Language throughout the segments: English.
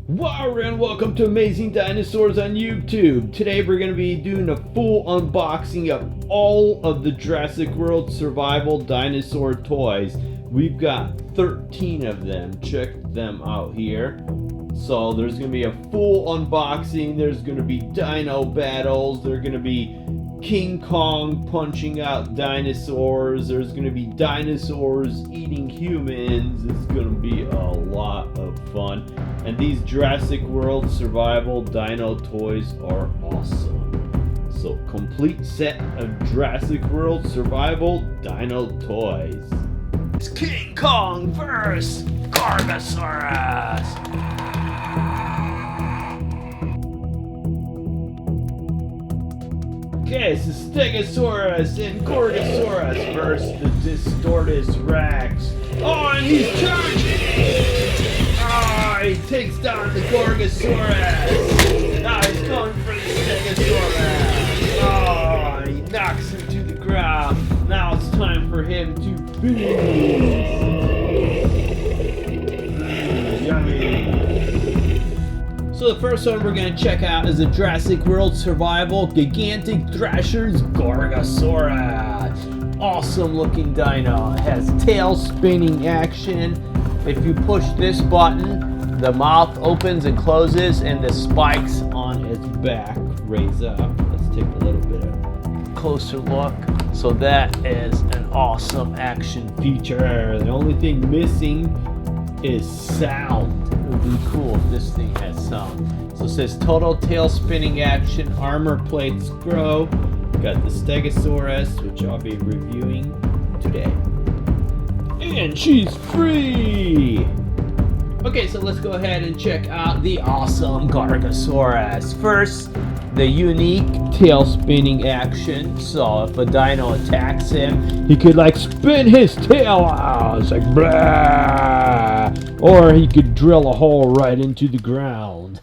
Wow, and welcome to Amazing Dinosaurs on YouTube. Today we're going to be doing a full unboxing of all of the Jurassic World survival dinosaur toys. We've got 13 of them. Check them out here. So there's going to be a full unboxing. There's going to be dino battles. There's going to be King Kong punching out dinosaurs. There's going to be dinosaurs eating humans. It's going to be a lot of fun. And these Jurassic World survival dino toys are awesome. So complete set of Jurassic World survival dino toys. It's King Kong versus Gorgosaurus. Okay, this is Stegosaurus and Gorgosaurus versus the Distortus Rex. Oh, and he's charging! Oh, he takes down the Gorgosaurus. Now he's going for the Stegosaurus. Oh, he knocks him to the ground. Now it's time for him to feast. Yummy. So the first one we're going to check out is the Jurassic World Survival Gigantic Thrashers Gorgosaurus. Awesome looking dino. It has tail spinning action. If you push this button, the mouth opens and closes and the spikes on its back raise up. Let's take a little bit of closer look. So that is an awesome action feature. The only thing missing is sound. It would be cool if this thing has sound. So it says total tail spinning action, armor plates grow. Got the Stegosaurus, which I'll be reviewing today. And she's free! Okay, so let's go ahead and check out the awesome Gorgosaurus. First, the unique tail spinning action. So if a dino attacks him, he could like spin his tail out. It's like blah! Or he could drill a hole right into the ground.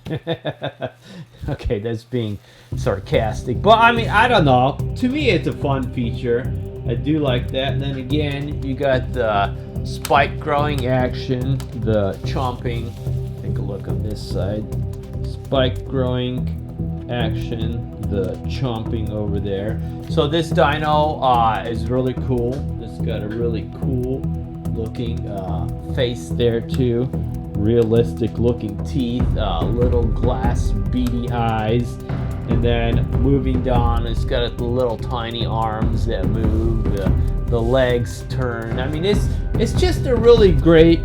Okay, that's being sarcastic. But I mean, I don't know. To me, it's a fun feature. I do like that. And then again, you got the spike growing action, the chomping. Take a look on this side. Spike growing action, the chomping over there. So this dino is really cool. It's got a really cool looking face there too. Realistic looking teeth, little glass beady eyes. And then moving down, it's got the little tiny arms that move, the legs turn. I mean, it's just a really great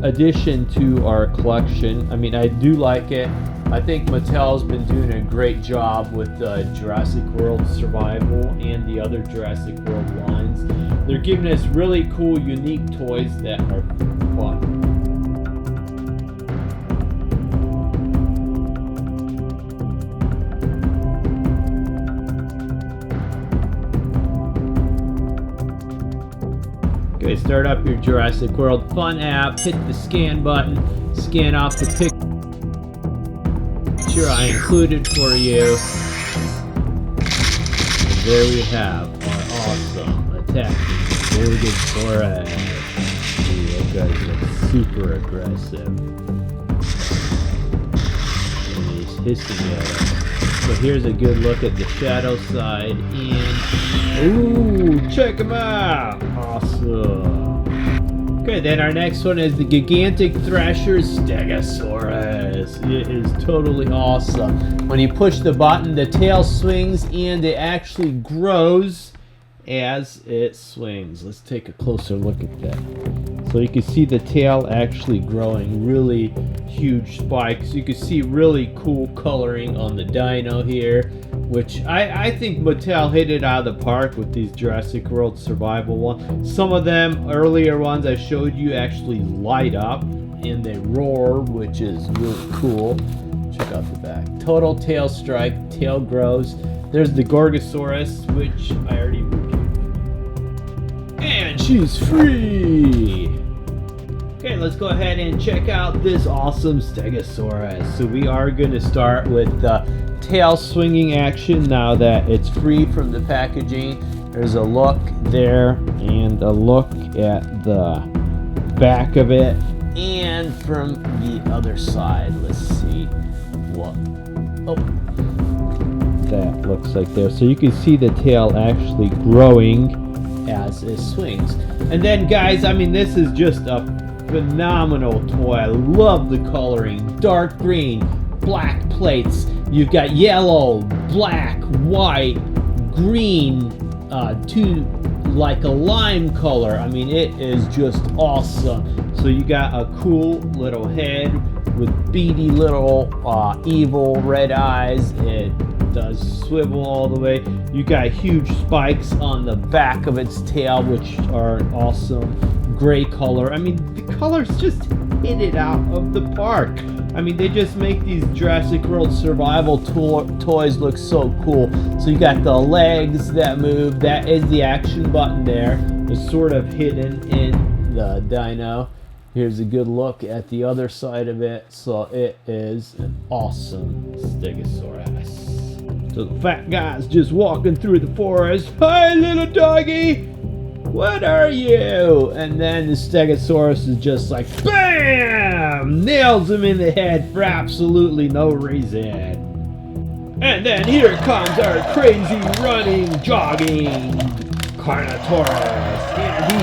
addition to our collection. I mean, I do like it. I think Mattel's been doing a great job with Jurassic World Survival and the other Jurassic World lines. They're giving us really cool, unique toys that are fun. Okay, start up your Jurassic World Fun app, hit the scan button, scan off the picture I included for you. And there we have our awesome attacking Gorgosaurus. Those guys look super aggressive. And he's hissing at us. So here's a good look at the shadow side, and ooh, check him out! Awesome. Okay, then our next one is the Gigantic Thrashers Stegosaurus. It is totally awesome. When you push the button, the tail swings and it actually grows as it swings. Let's take a closer look at that. So you can see the tail actually growing, really huge spikes. You can see really cool coloring on the dino here, which I think Mattel hit it out of the park with these Jurassic World Survival ones. Some of them, earlier ones I showed you, actually light up and they roar, which is really cool. Check out the back. Total tail strike, tail grows. There's the Gorgosaurus, which I already reviewed. And she's free! Okay, let's go ahead and check out this awesome Stegosaurus. So we are going to start with the tail swinging action now that it's free from the packaging. There's a look there and a look at the back of it. and from the other side. Let's see what. Oh, that looks like there. So you can see the tail actually growing as it swings. And then, guys, I mean, this is just a phenomenal toy. I love the coloring. Dark green, black plates. You've got yellow, black, white, green, two like a lime color. I mean, it is just awesome. So you got a cool little head with beady little evil red eyes. It does swivel all the way. You got huge spikes on the back of its tail, which are an awesome gray color. I mean, the colors just hit it out of the park. I mean, they just make these Jurassic World survival toys look so cool. So you got the legs that move. That is the action button there. It's sort of hidden in the dino. Here's a good look at the other side of it. So it is an awesome Stegosaurus. So the fat guy's just walking through the forest. Hi, little doggy. What are you? And then the Stegosaurus is just like, BAM! Nails him in the head for absolutely no reason. And then here comes our crazy running, jogging Carnotaurus. And he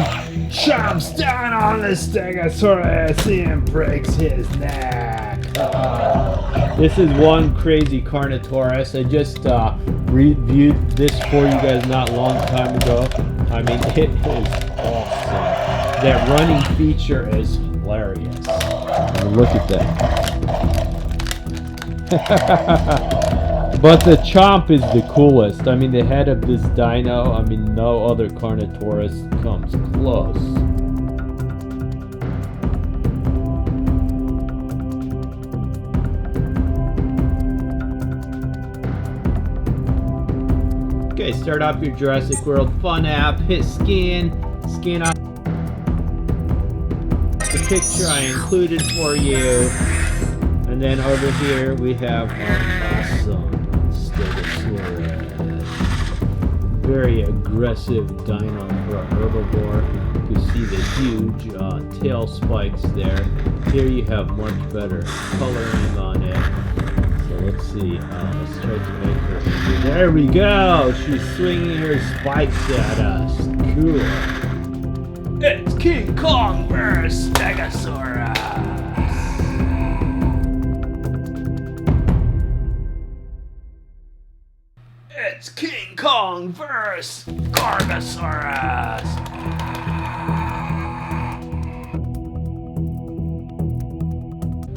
chomps down on the Stegosaurus and breaks his neck. This is one crazy Carnotaurus. I just reviewed this for you guys not a long time ago. I mean, it is awesome. That running feature is hilarious. I mean, look at that. But the Chomp is the coolest. I mean, the head of this dino, I mean, no other Carnotaurus comes close. Okay, start up your Jurassic World Fun app, hit scan out the picture I included for you, and then over here we have our awesome Stegosaurus. Very aggressive dino for a herbivore. You see the huge tail spikes there. Here you have much better coloring on it. Let's see. Let's try to make her. There we go. She's swinging her spikes at us. Cool. It's King Kong vs. Stegosaurus. It's King Kong vs. Gorgosaurus.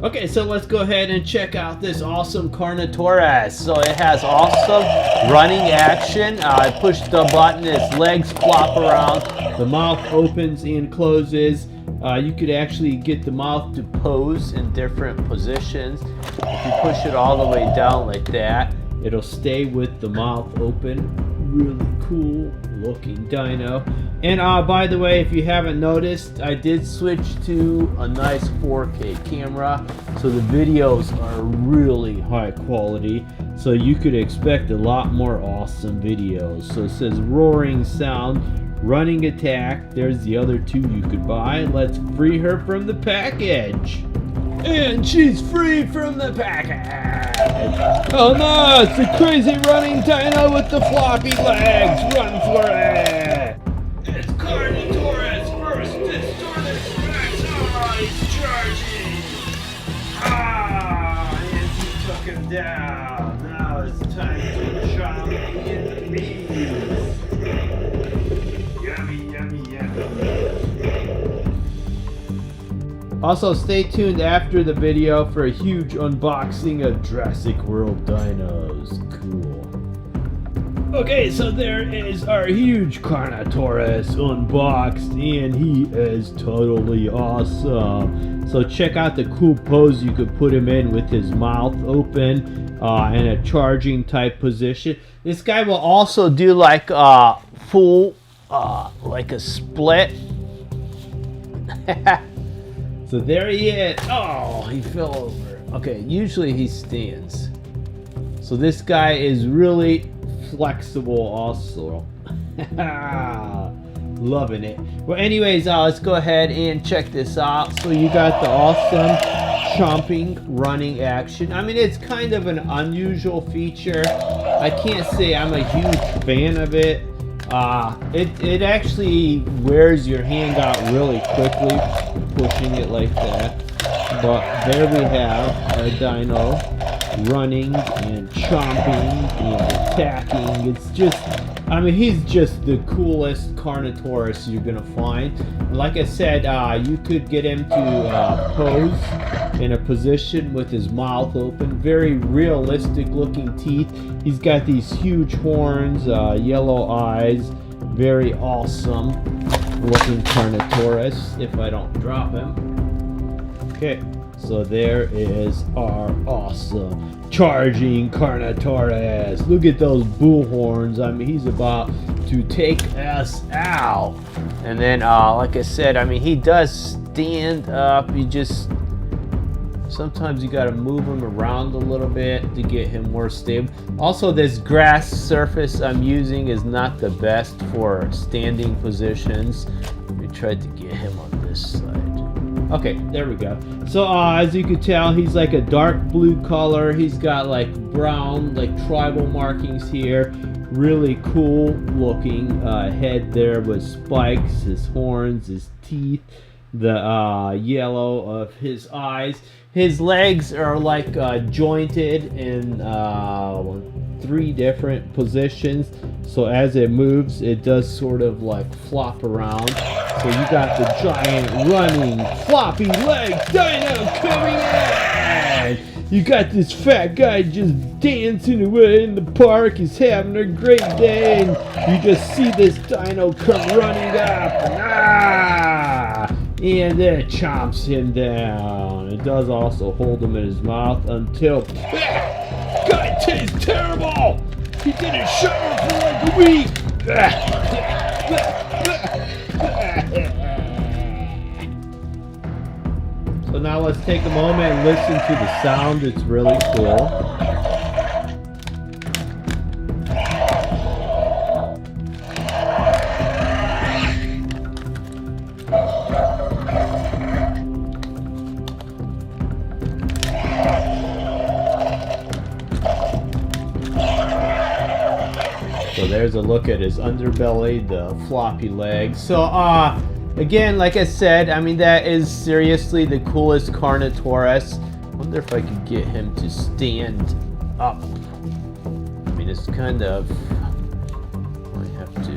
Okay, so let's go ahead and check out this awesome Carnotaurus. So it has awesome running action. I push the button, its legs flop around, the mouth opens and closes. You could actually get the mouth to pose in different positions. If you push it all the way down like that, it'll stay with the mouth open. Really cool looking dino. And by the way, if you haven't noticed, I did switch to a nice 4K camera, so the videos are really high quality, so you could expect a lot more awesome videos. So it says roaring sound, running attack. There's the other two you could buy. Let's free her from the package. And she's free from the package. Oh no, it's the crazy running dino with the floppy legs. Run for it. It's Carnotaurus first distorted specs. Oh, he's charging. Ah, and he took him down. Now it's time to chomp in peace. Yummy, yummy, yummy. Also, stay tuned after the video for a huge unboxing of Jurassic World dinos. Cool. Okay, so there is our huge Carnotaurus unboxed, and he is totally awesome. So check out the cool pose you could put him in with his mouth open and a charging type position. This guy will also do like a full, like a split. So there he is. Oh, he fell over. Okay, usually he stands. So this guy is really flexible also. Loving it. Well, anyways, let's go ahead and check this out. So you got the awesome chomping running action. I mean, it's kind of an unusual feature. I can't say I'm a huge fan of it. It actually wears your hand out really quickly, pushing it like that. But there we have a dino running and chomping and attacking. It's just, I mean, he's just the coolest Carnotaurus you're gonna find. Like I said, you could get him to pose in a position with his mouth open. Very realistic looking teeth. He's got these huge horns, yellow eyes. Very awesome looking Carnotaurus, if I don't drop him. Okay, so there is our awesome charging Carnotaurus. Look at those bull horns. I mean, he's about to take us out. And then, like I said, I mean, he does stand up. You just, sometimes you got to move him around a little bit to get him more stable. Also, this grass surface I'm using is not the best for standing positions. We tried to get him on this side. Okay, there we go. So as you can tell, he's like a dark blue color. He's got like brown, like tribal markings here. Really cool looking head there with spikes, his horns, his teeth, the yellow of his eyes. His legs are like jointed in 3 different positions. So as it moves, it does sort of like flop around. So you got the giant running floppy leg dino coming in. You got this fat guy just dancing away in the park. He's having a great day, and you just see this dino come running up, and then it chomps him down. It does also hold him in his mouth until guy tastes terrible. He didn't shower for like a week. So now let's take a moment and listen to the sound. It's really cool. So there's a look at his underbelly, the floppy legs. So again, like I said, I mean, that is seriously the coolest Carnotaurus. I wonder if I could get him to stand up. I mean, it's kind of, I have to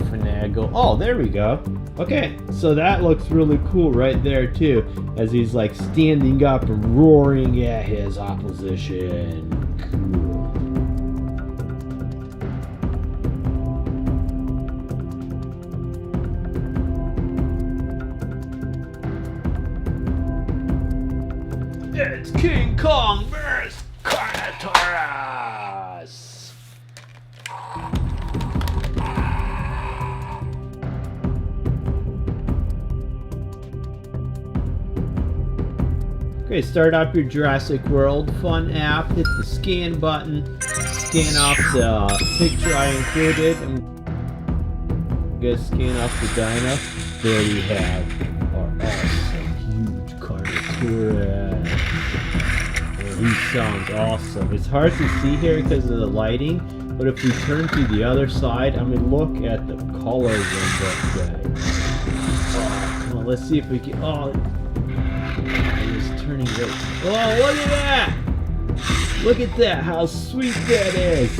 finagle. Oh, there we go. Okay, so that looks really cool right there too, as he's like standing up and roaring at his opposition. Cool. It's King Kong vs. Carnotaurus! Okay, start up your Jurassic World Fun app, hit the scan button, scan off the picture I included, and go scan off the dino. There we have our awesome huge Carnotaurus. He sounds awesome. It's hard to see here because of the lighting, but if we turn to the other side, I mean, look at the colors of that guy. Oh, come on, let's see if we can. Oh, he's turning right. Oh, look at that! Look at that! How sweet that is!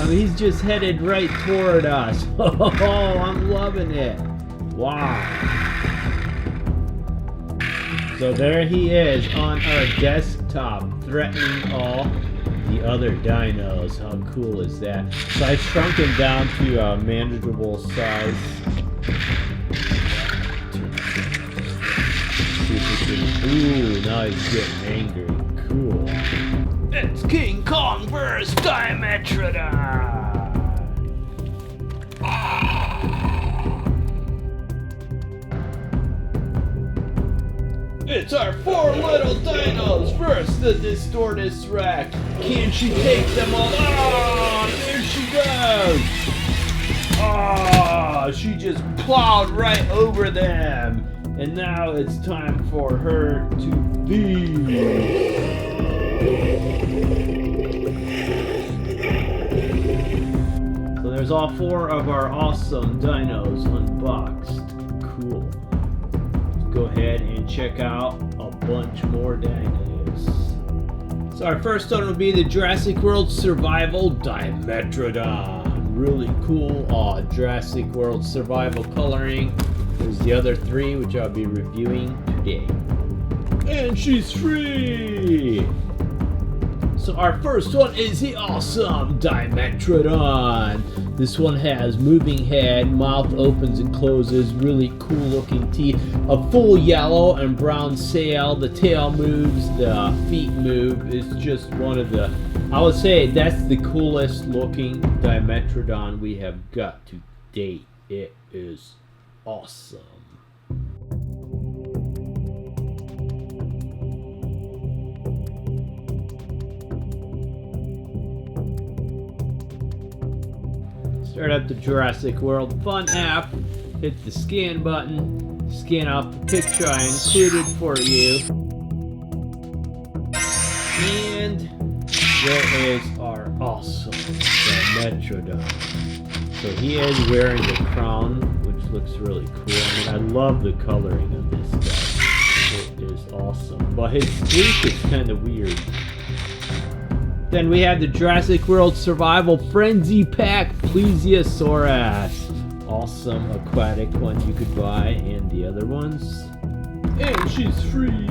I mean, he's just headed right toward us. Oh, I'm loving it. Wow. So there he is on our desktop, threatening all the other dinos. How cool is that? So I shrunk him down to a manageable size. Ooh, now he's getting angry. Cool. It's King Kong vs. Dimetrodon! It's our 4 little dinos versus the Distortus Rex. Can she take them all? Oh, there she goes! Oh, she just plowed right over them. And now it's time for her to feed. So there's all 4 of our awesome dinos unboxed. Cool. Let's go ahead and check out a bunch more dinos. So our first one will be the Jurassic World Survival Dimetrodon. Really cool Jurassic World Survival coloring. There's the other 3, which I'll be reviewing today. And she's free! So our first one is the awesome Dimetrodon. This one has moving head, mouth opens and closes, really cool looking teeth, a full yellow and brown sail, the tail moves, the feet move. It's just one of the, I would say that's the coolest looking Dimetrodon we have got to date. It is awesome. Start up the Jurassic World Fun app, hit the scan button, scan off the picture I included for you. And there is our awesome Dimetrodon. So he is wearing the crown, which looks really cool. I mean, I love the coloring of this guy. It is awesome. But his streak is kind of weird. Then we have the Jurassic World Survival Frenzy Pack Plesiosaurus. Awesome aquatic one you could buy, and the other ones. And she's free.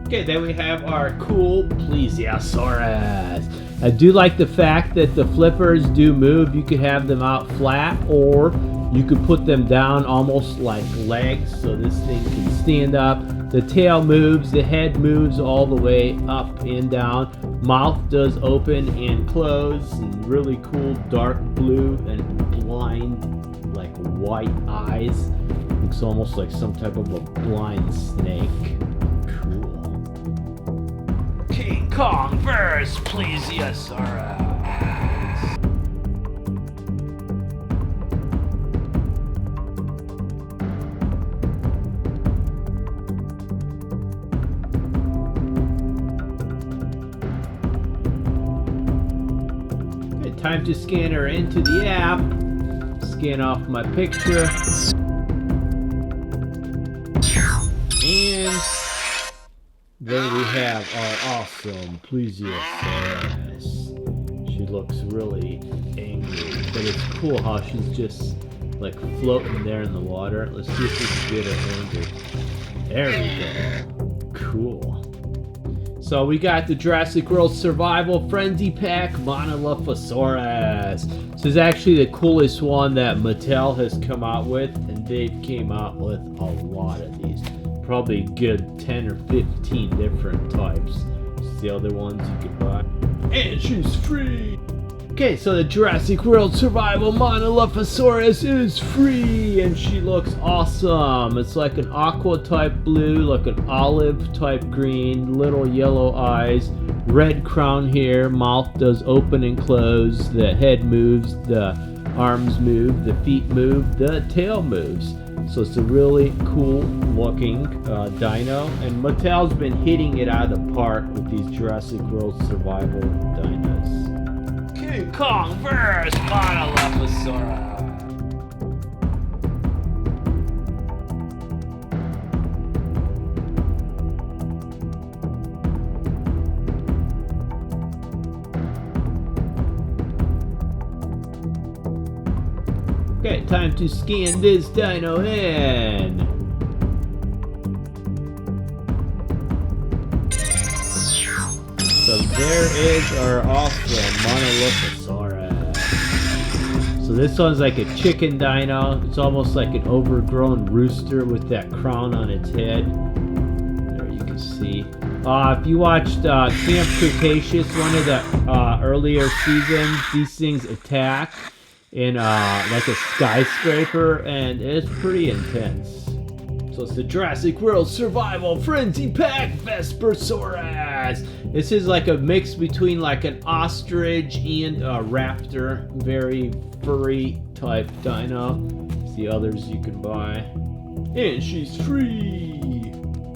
Okay, then we have our cool Plesiosaurus. I do like the fact that the flippers do move. You could have them out flat, or you could put them down almost like legs, so this thing can stand up. The tail moves, the head moves all the way up and down. Mouth does open and close, and really cool dark blue and blind, like white eyes. Looks almost like some type of a blind snake. Cool. King Kong vs. Plesiosaurus. Time to scan her into the app. Scan off my picture. And there we have our awesome Plesiosaurus. She looks really angry, but it's cool how she's just like floating there in the water. Let's see if we can get her angry. There we go. Cool. So we got the Jurassic World Survival Frenzy Pack Monolophosaurus. This is actually the coolest one that Mattel has come out with, and they've came out with a lot of these. Probably a good 10 or 15 different types. It's the other ones you could buy. And she's free! Okay, so the Jurassic World Survival Monolophosaurus is free, and she looks awesome. It's like an aqua type blue, like an olive type green, little yellow eyes, red crown here, mouth does open and close, the head moves, the arms move, the feet move, the tail moves. So it's a really cool looking dino, and Mattel's been hitting it out of the park with these Jurassic World Survival dinos. King Kong vs. Monolophosaurus. Okay, time to scan this dino in. So there is our awesome Monolophosaurus. So this one's like a chicken dino. It's almost like an overgrown rooster with that crown on its head. There you can see. If you watched Camp Cretaceous, one of the earlier seasons, these things attack in like a skyscraper, and it's pretty intense. So it's the Jurassic World Survival Frenzy Pack Vespersaurus. This is like a mix between like an ostrich and a raptor. Very furry type dino. It's the others you can buy. And she's free.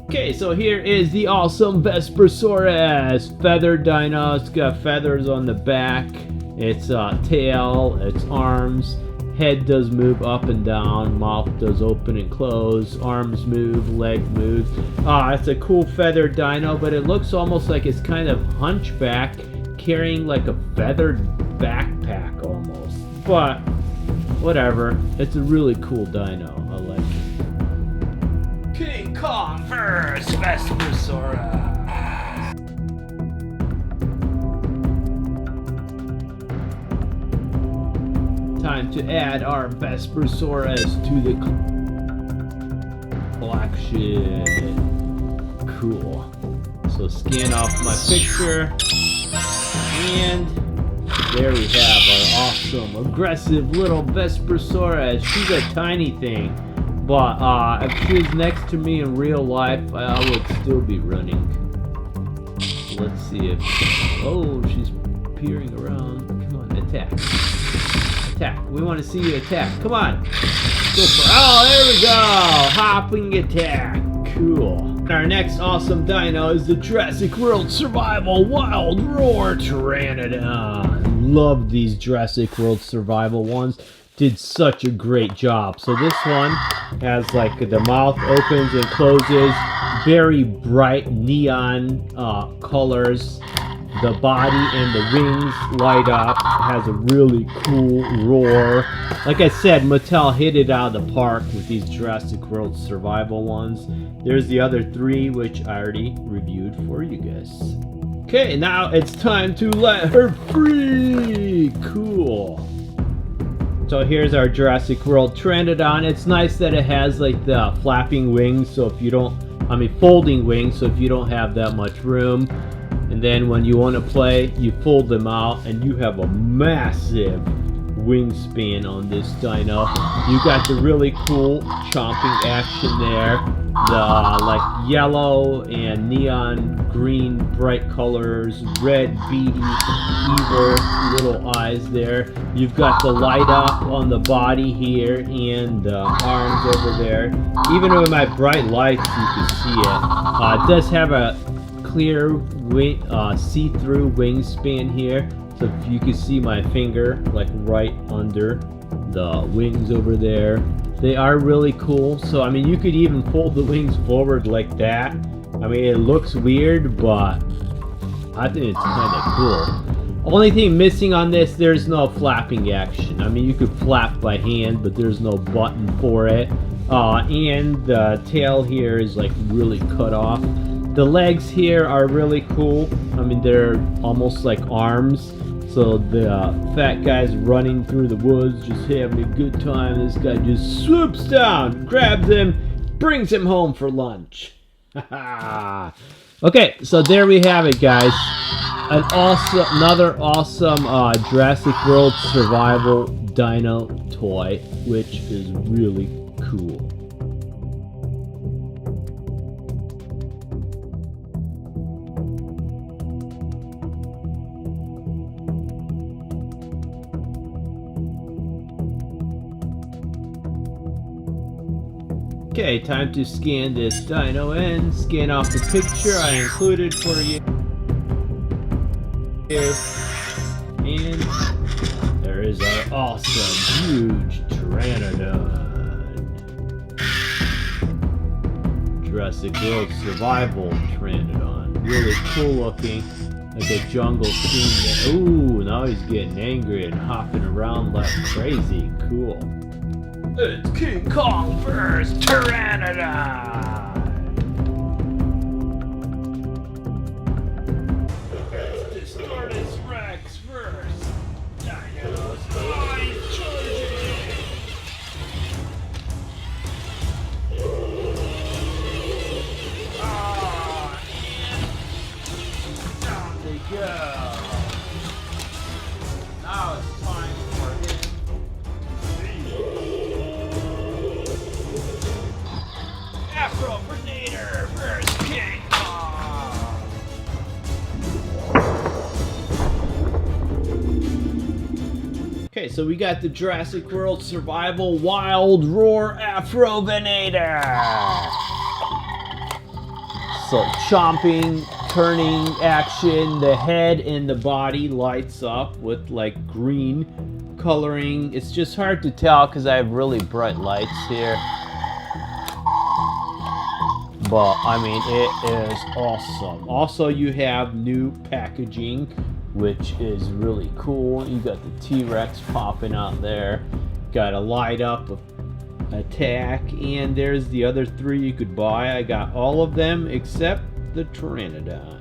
Okay, so here is the awesome Vespersaurus. Feathered dino. It's got feathers on the back. Its tail, its arms. Head does move up and down, mouth does open and close, arms move, leg moves. It's a cool feathered dino, but it looks almost like it's kind of hunchback, carrying like a feathered backpack almost. But whatever, it's a really cool dino. I like it. King Kong vs. Vespersaurus. Time to add our Vespersaurus to the collection. Cool. So scan off my picture, and there we have our awesome, aggressive little Vespersaurus. She's a tiny thing, but if she was next to me in real life, I would still be running. Let's see if... Oh, she's peering around. Come on, attack. Attack. We want to see you attack. Come on. Go for... Oh, there we go. Hopping attack. Cool. Our next awesome dino is the Jurassic World Survival Wild Roar Pteranodon. Love these Jurassic World Survival ones. Did such a great job. So this one has like the mouth opens and closes. Very bright neon colors. The body and the wings light up. It has a really cool roar. Like I said, Mattel hit it out of the park with these Jurassic World Survival ones. There's the other three, which I already reviewed for you guys. Okay, now it's time to let her free. Cool. So here's our Jurassic World Pteranodon. It's nice that it has like the flapping wings, so if you don't, folding wings, so if you don't have that much room. And then when you want to play, you fold them out and you have a massive wingspan on this dino. You got the really cool chomping action there. The like yellow and neon green bright colors, red beady, evil little eyes there. You've got the light up on the body here and the arms over there. Even with my bright lights, you can see it. It does have a clear see-through wingspan here, so if you can see my finger like right under the wings over there. They are really cool. So you could even fold the wings forward like that. It looks weird, but I think it's kind of cool. Only thing missing on this, there's no flapping action. You could flap by hand, but there's no button for it. And the tail here is like really cut off. The legs here are really cool. They're almost like arms. So the fat guy's running through the woods, just having a good time. This guy just swoops down, grabs him, brings him home for lunch. Okay, so there we have it, guys. Another awesome Jurassic World Survival Dino toy, which is really cool. Okay, time to scan this dino in. Scan off the picture I included for you. And there is our awesome, huge Pteranodon. Jurassic World Survival Pteranodon. Really cool looking, like a jungle scene. Ooh, now he's getting angry and hopping around like crazy. Cool. It's King Kong vs. Pteranodon! It's Distortus Rex vs. Dinos. I'm charging! And down they go. Now it's time for him. Okay, so we got the Jurassic World Survival Wild Roar Afrovenator. So chomping, turning action, the head and the body lights up with like green coloring. It's just hard to tell because I have really bright lights here. But I mean, it is awesome. Also, you have new packaging, which is really cool. You got the T-Rex popping out there. Got a light up attack, and there's the other 3 you could buy. I got all of them except the Pteranodon.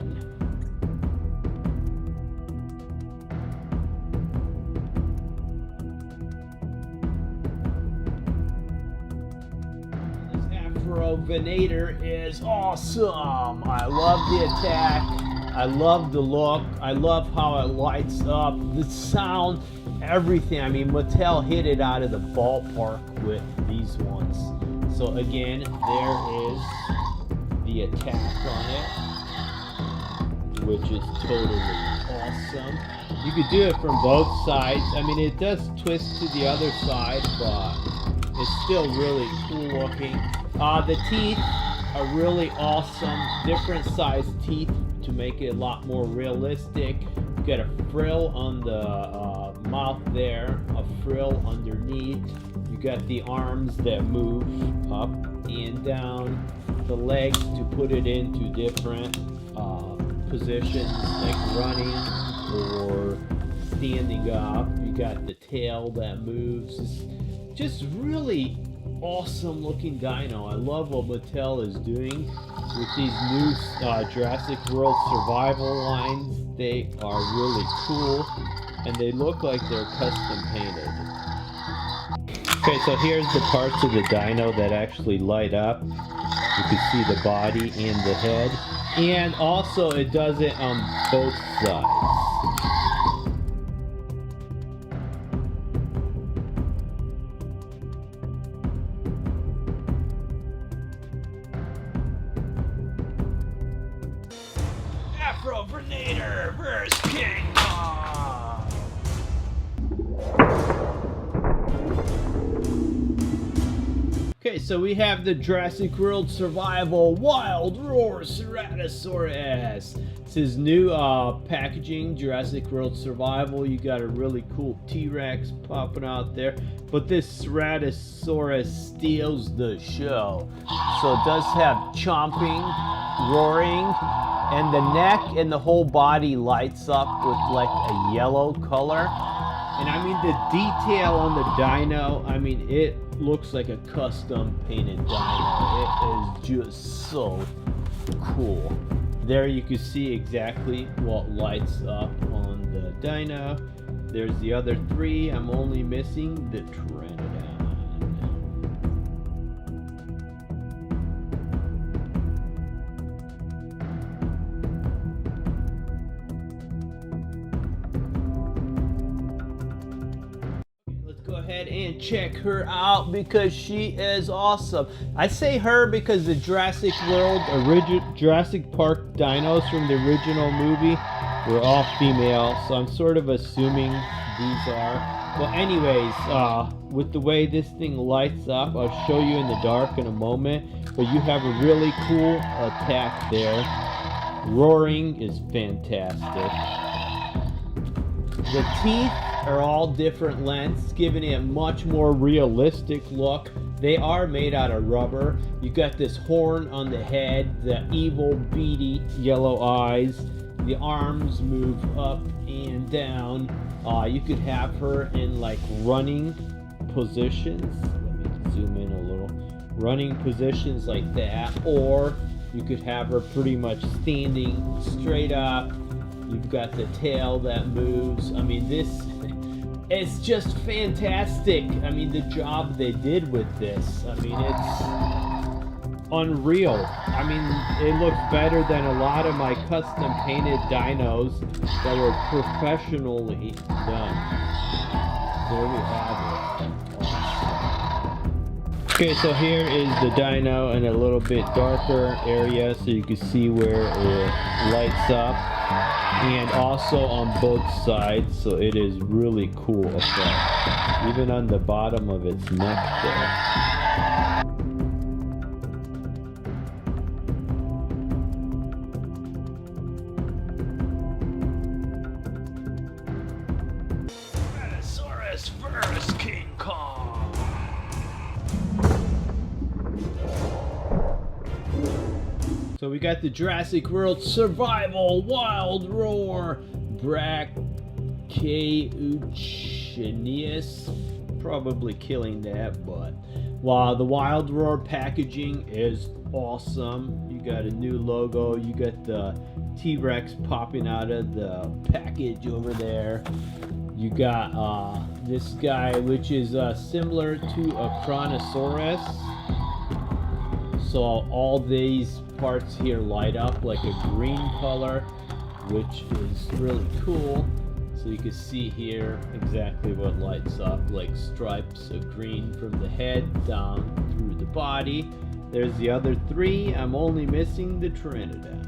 Afrovenator is awesome. I love the attack. I love the look. I love how it lights up. The sound, everything. I mean, Mattel hit it out of the ballpark with these ones. So again, there is the attack on it, which is totally awesome. You could do it from both sides. I mean, it does twist to the other side, but it's still really cool looking. The teeth are really awesome. Different size teeth to make it a lot more realistic. You got a frill on the mouth there, a frill underneath. You got the arms that move up and down, the legs to put it into different positions, like running or standing up. You got the tail that moves. It's just really awesome looking dino. I love what Mattel is doing with these new Jurassic World Survival lines. They are really cool, and they look like they're custom painted. Okay, so here's the parts of the dino that actually light up. You can see the body and the head, and also it does it on both sides. Afrovenator vs. King Kong. Okay, so we have the Jurassic World Survival Wild Roar Ceratosaurus. It's his new packaging, Jurassic World Survival. You got a really cool T-Rex popping out there, but this Ceratosaurus steals the show. So it does have chomping, roaring, and the neck and the whole body lights up with like a yellow color. And I mean, the detail on the dino, I mean, it looks like a custom painted dino. It is just so cool. There you can see exactly what lights up on the dino. There's the other 3. I'm only missing the Pteranodon. And check her out because she is awesome. I say her because the Jurassic World, Jurassic Park dinos from the original movie were all female, so I'm sort of assuming these are. Well, anyways, with the way this thing lights up, I'll show you in the dark in a moment, but you have a really cool attack there. Roaring is fantastic. The teeth are all different lengths, giving it a much more realistic look. They are made out of rubber. You got this horn on the head, the evil, beady yellow eyes. The arms move up and down. You could have her in like running positions. Let me zoom in a little. Running positions like that, or you could have her pretty much standing straight up. You've got the tail that moves. I mean, it's just fantastic. I mean, the job they did with this, I mean, it's unreal. I mean, it looks better than a lot of my custom painted dinos that were professionally done. There we have it. Okay, so here is the dino in a little bit darker area so you can see where it lights up, and also on both sides, so it is really cool effect, even on the bottom of its neck there. Ceratosaurus vs. King Kong. So we got the Jurassic World Survival Wild Roar Brachauchenius. Probably killing that, but wow, the Wild Roar packaging is awesome. You got a new logo, you got the T-Rex popping out of the package over there. You got this guy, which is similar to a Carnotaurus. So all these parts here light up like a green color, which is really cool. So you can see here exactly what lights up, like stripes of green from the head down through the body. There's the other three. I'm only missing the Pteranodon.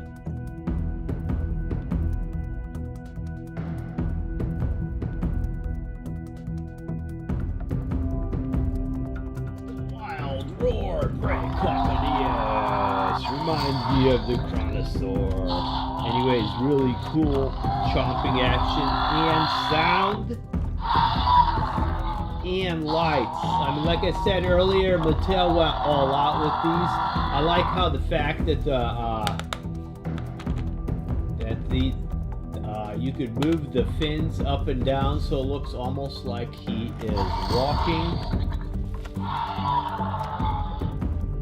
Roar, Brachauchenius, reminds me of the Dinosaur. Anyways, really cool chomping action and sound and lights. I mean, like I said earlier, Mattel went all out with these. I like how the fact that you could move the fins up and down, so it looks almost like he is walking.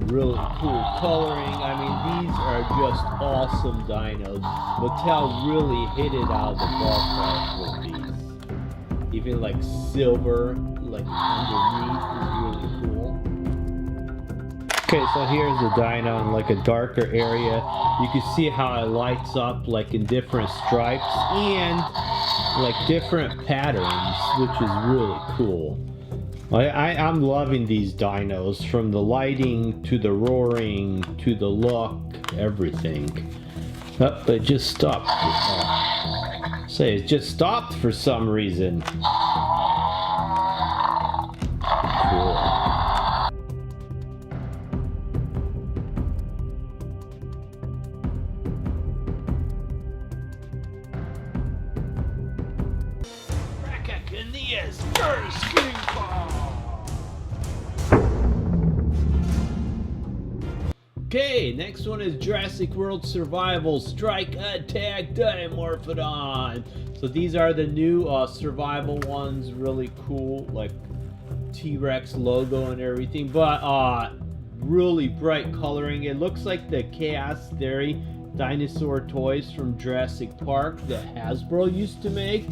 Really cool coloring. I mean, these are just awesome dinos. Mattel really hit it out of the ballpark with these. Even like silver, like underneath, is really cool. Okay, so here's the dino in like a darker area. You can see how it lights up like in different stripes and like different patterns, which is really cool. I'm loving these dinos, from the lighting to the roaring to the look, everything. Oh, it just stopped. Say, it just stopped for some reason. Cool. Brachauchenius vs. King Kong. Okay, next one is Jurassic World Survival Strike Attack Dimorphodon. So these are the new survival ones, really cool, like T-Rex logo and everything, but really bright coloring. It looks like the Chaos Theory dinosaur toys from Jurassic Park that Hasbro used to make,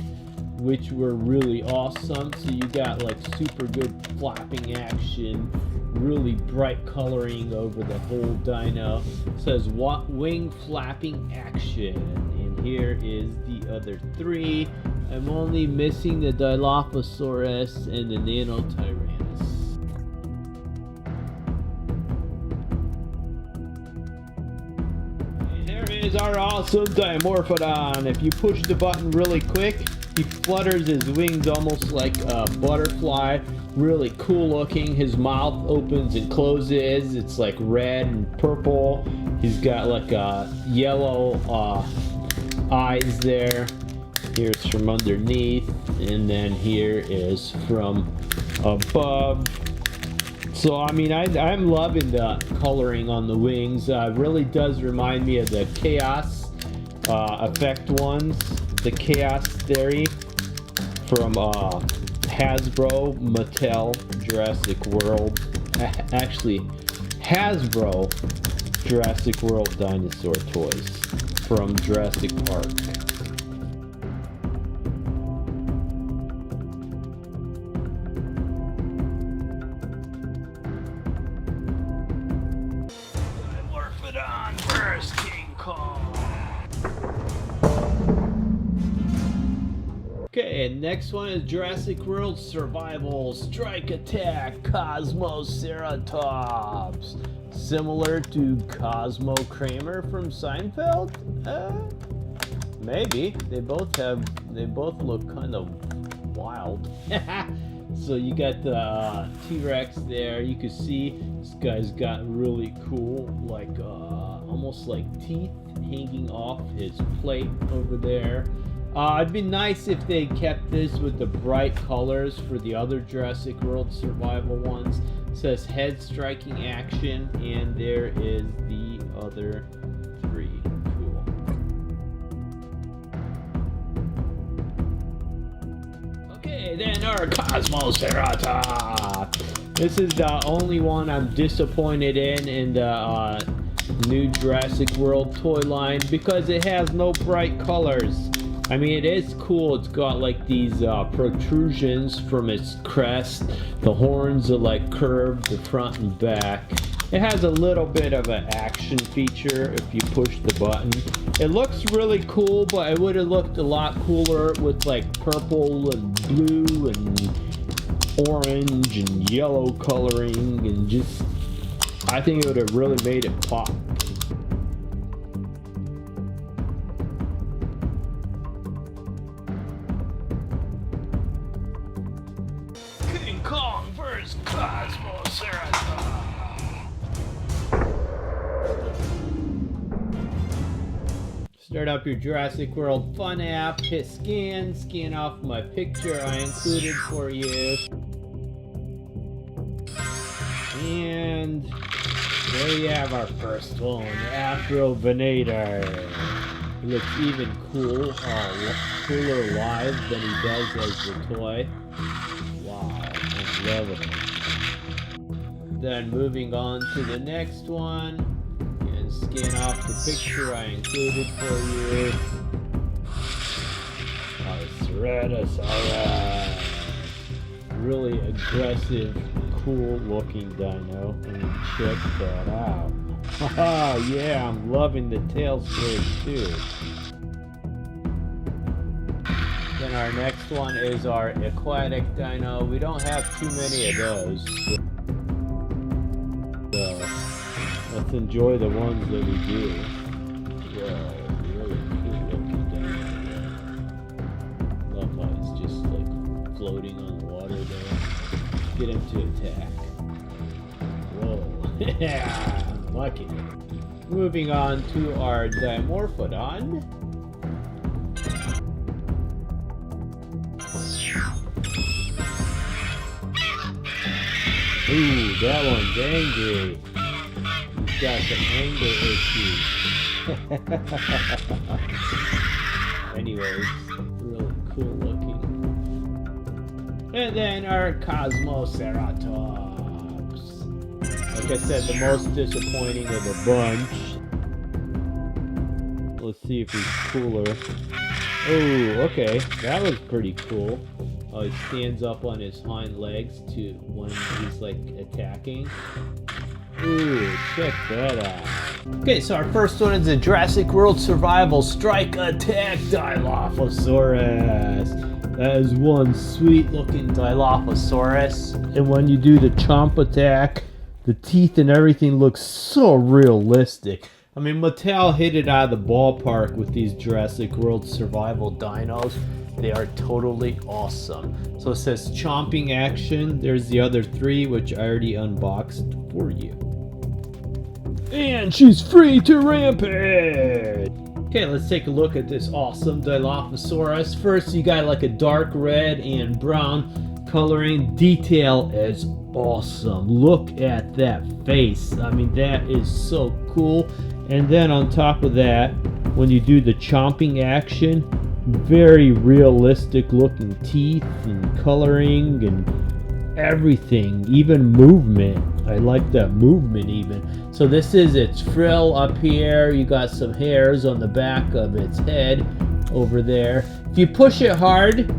which were really awesome. So you got like super good flapping action, really bright coloring over the whole dino. It says wing flapping action, and here is the other three. I'm only missing the Dilophosaurus and the Nanotyrannus. And there is our awesome Dimorphodon. If you push the button really quick, he flutters his wings almost like a butterfly. Really cool looking. His mouth opens and closes. It's like red and purple. He's got like a yellow eyes there. Here's from underneath, and then here is from above. So I mean, I'm loving the coloring on the wings. Really does remind me of the Chaos effect ones, the Chaos Theory from Hasbro, Mattel, Jurassic World. Actually, Hasbro Jurassic World dinosaur toys from Jurassic Park. Dimorphodon vs. King Kong. Okay, Okay, next one is Jurassic World Survival Strike Attack Kosmoceratops. Similar to Cosmo Kramer from Seinfeld? Maybe. They both look kind of wild. So you got the T-Rex there. You can see this guy's got really cool, like almost like teeth hanging off his plate over there. It'd be nice if they kept this with the bright colors for the other Jurassic World survival ones. It says head striking action, and there is the other three. Cool. Okay, then our Kosmoceratops. This is the only one I'm disappointed in the new Jurassic World toy line because it has no bright colors. I mean, it is cool. It's got like these protrusions from its crest. The horns are like curved, the front and back. It has a little bit of an action feature if you push the button. It looks really cool, but it would have looked a lot cooler with like purple and blue and orange and yellow coloring, and just, I think it would have really made it pop. Start up your Jurassic World Fun app, hit scan off my picture I included for you. And there you have our first one, Afrovenator. He looks even cooler live than he does as the toy. Wow, I'm loving it. Then moving on to the next one. Scan off the picture I included for you. Ceratosaurus. Really aggressive, cool looking dino. And check that out. Oh yeah, I'm loving the tail switch too. Then our next one is our aquatic dino. We don't have too many of those. So let's enjoy the ones that we do. Yeah, really cool looking dino there. Love how it's just like floating on the water there. Get him to attack. Whoa. Yeah, I'm lucky. Moving on to our Dimorphodon. Ooh, that one's angry. Got some anger issues. Anyways, really cool looking. And then our Kosmoceratops. Like I said, the most disappointing of the bunch. Let's see if he's cooler. Oh, okay. That was pretty cool. Oh, he stands up on his hind legs to when he's like attacking. Ooh, check that out. Okay, so our first one is the Jurassic World Survival Strike Attack Dilophosaurus. That is one sweet looking Dilophosaurus. And when you do the chomp attack, the teeth and everything looks so realistic. I mean, Mattel hit it out of the ballpark with these Jurassic World Survival dinos. They are totally awesome. So it says chomping action. There's the other three, which I already unboxed for you. And she's free to rampage! Okay, let's take a look at this awesome Dilophosaurus. First, you got like a dark red and brown coloring. Detail is awesome. Look at that face. I mean, that is so cool. And then on top of that, when you do the chomping action, very realistic looking teeth and coloring and everything, even movement. I like that movement even. So this is its frill up here. You got some hairs on the back of its head over there. If you push it hard,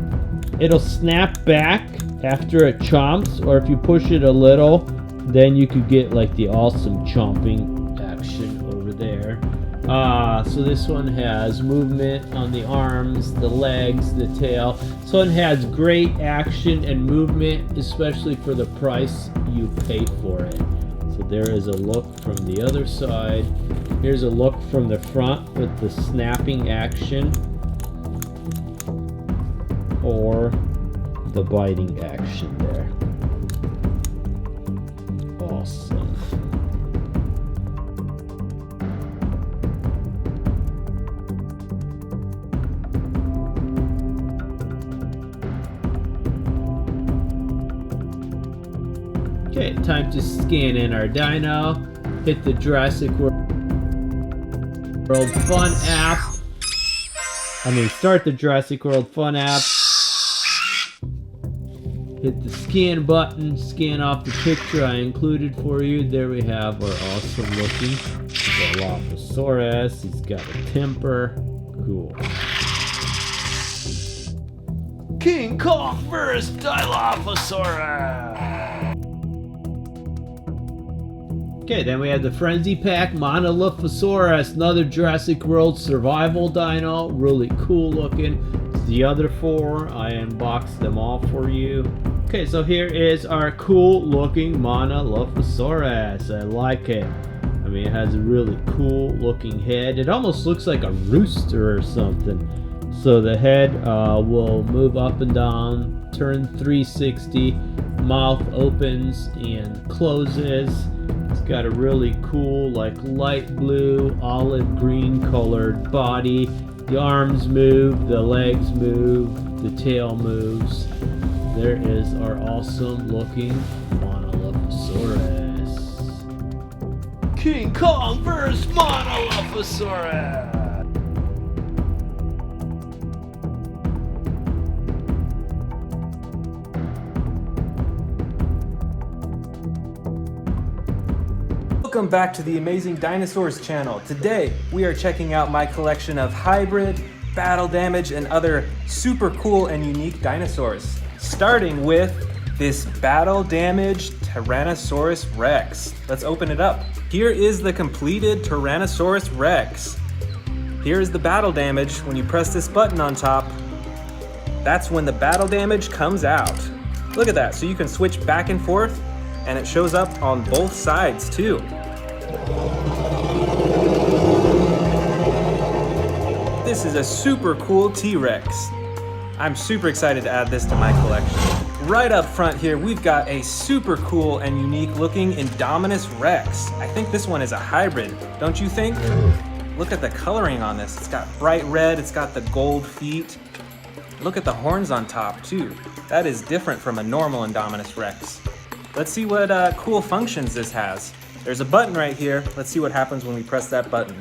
it'll snap back after it chomps, or if you push it a little, then you could get like the awesome chomping action over there. So this one has movement on the arms, the legs, the tail. This one has great action and movement, especially for the price you pay for it. So there is a look from the other side. Here's a look from the front with the snapping action or the biting action there. Awesome. Okay, time to scan in our dino. Hit the Jurassic World Fun app. Start the Jurassic World Fun app. Hit the scan button, scan off the picture I included for you. There we have our awesome looking Dilophosaurus. He's got a temper. Cool. King Kong vs. Dilophosaurus. Okay, then we have the Frenzy Pack Monolophosaurus, another Jurassic World survival dino. Really cool looking. The other four, I unboxed them all for you. Okay, so here is our cool looking Monolophosaurus. I like it. It has a really cool looking head. It almost looks like a rooster or something. So the head will move up and down, turn 360, mouth opens and closes. It's got a really cool, light blue, olive green colored body. The arms move, the legs move, the tail moves. There is our awesome looking Monolophosaurus. King Kong vs. Monolophosaurus! Welcome back to the Amazing Dinosaurs channel. Today, we are checking out my collection of hybrid, battle damage, and other super cool and unique dinosaurs. Starting with this battle damaged Tyrannosaurus Rex. Let's open it up. Here is the completed Tyrannosaurus Rex. Here is the battle damage. When you press this button on top, that's when the battle damage comes out. Look at that, so you can switch back and forth, and it shows up on both sides too. This is a super cool T-Rex. I'm super excited to add this to my collection. Right up front here, we've got a super cool and unique looking Indominus Rex. I think this one is a hybrid, don't you think? Look at the coloring on this. It's got bright red, it's got the gold feet. Look at the horns on top too. That is different from a normal Indominus Rex. Let's see what cool functions this has. There's a button right here. Let's see what happens when we press that button.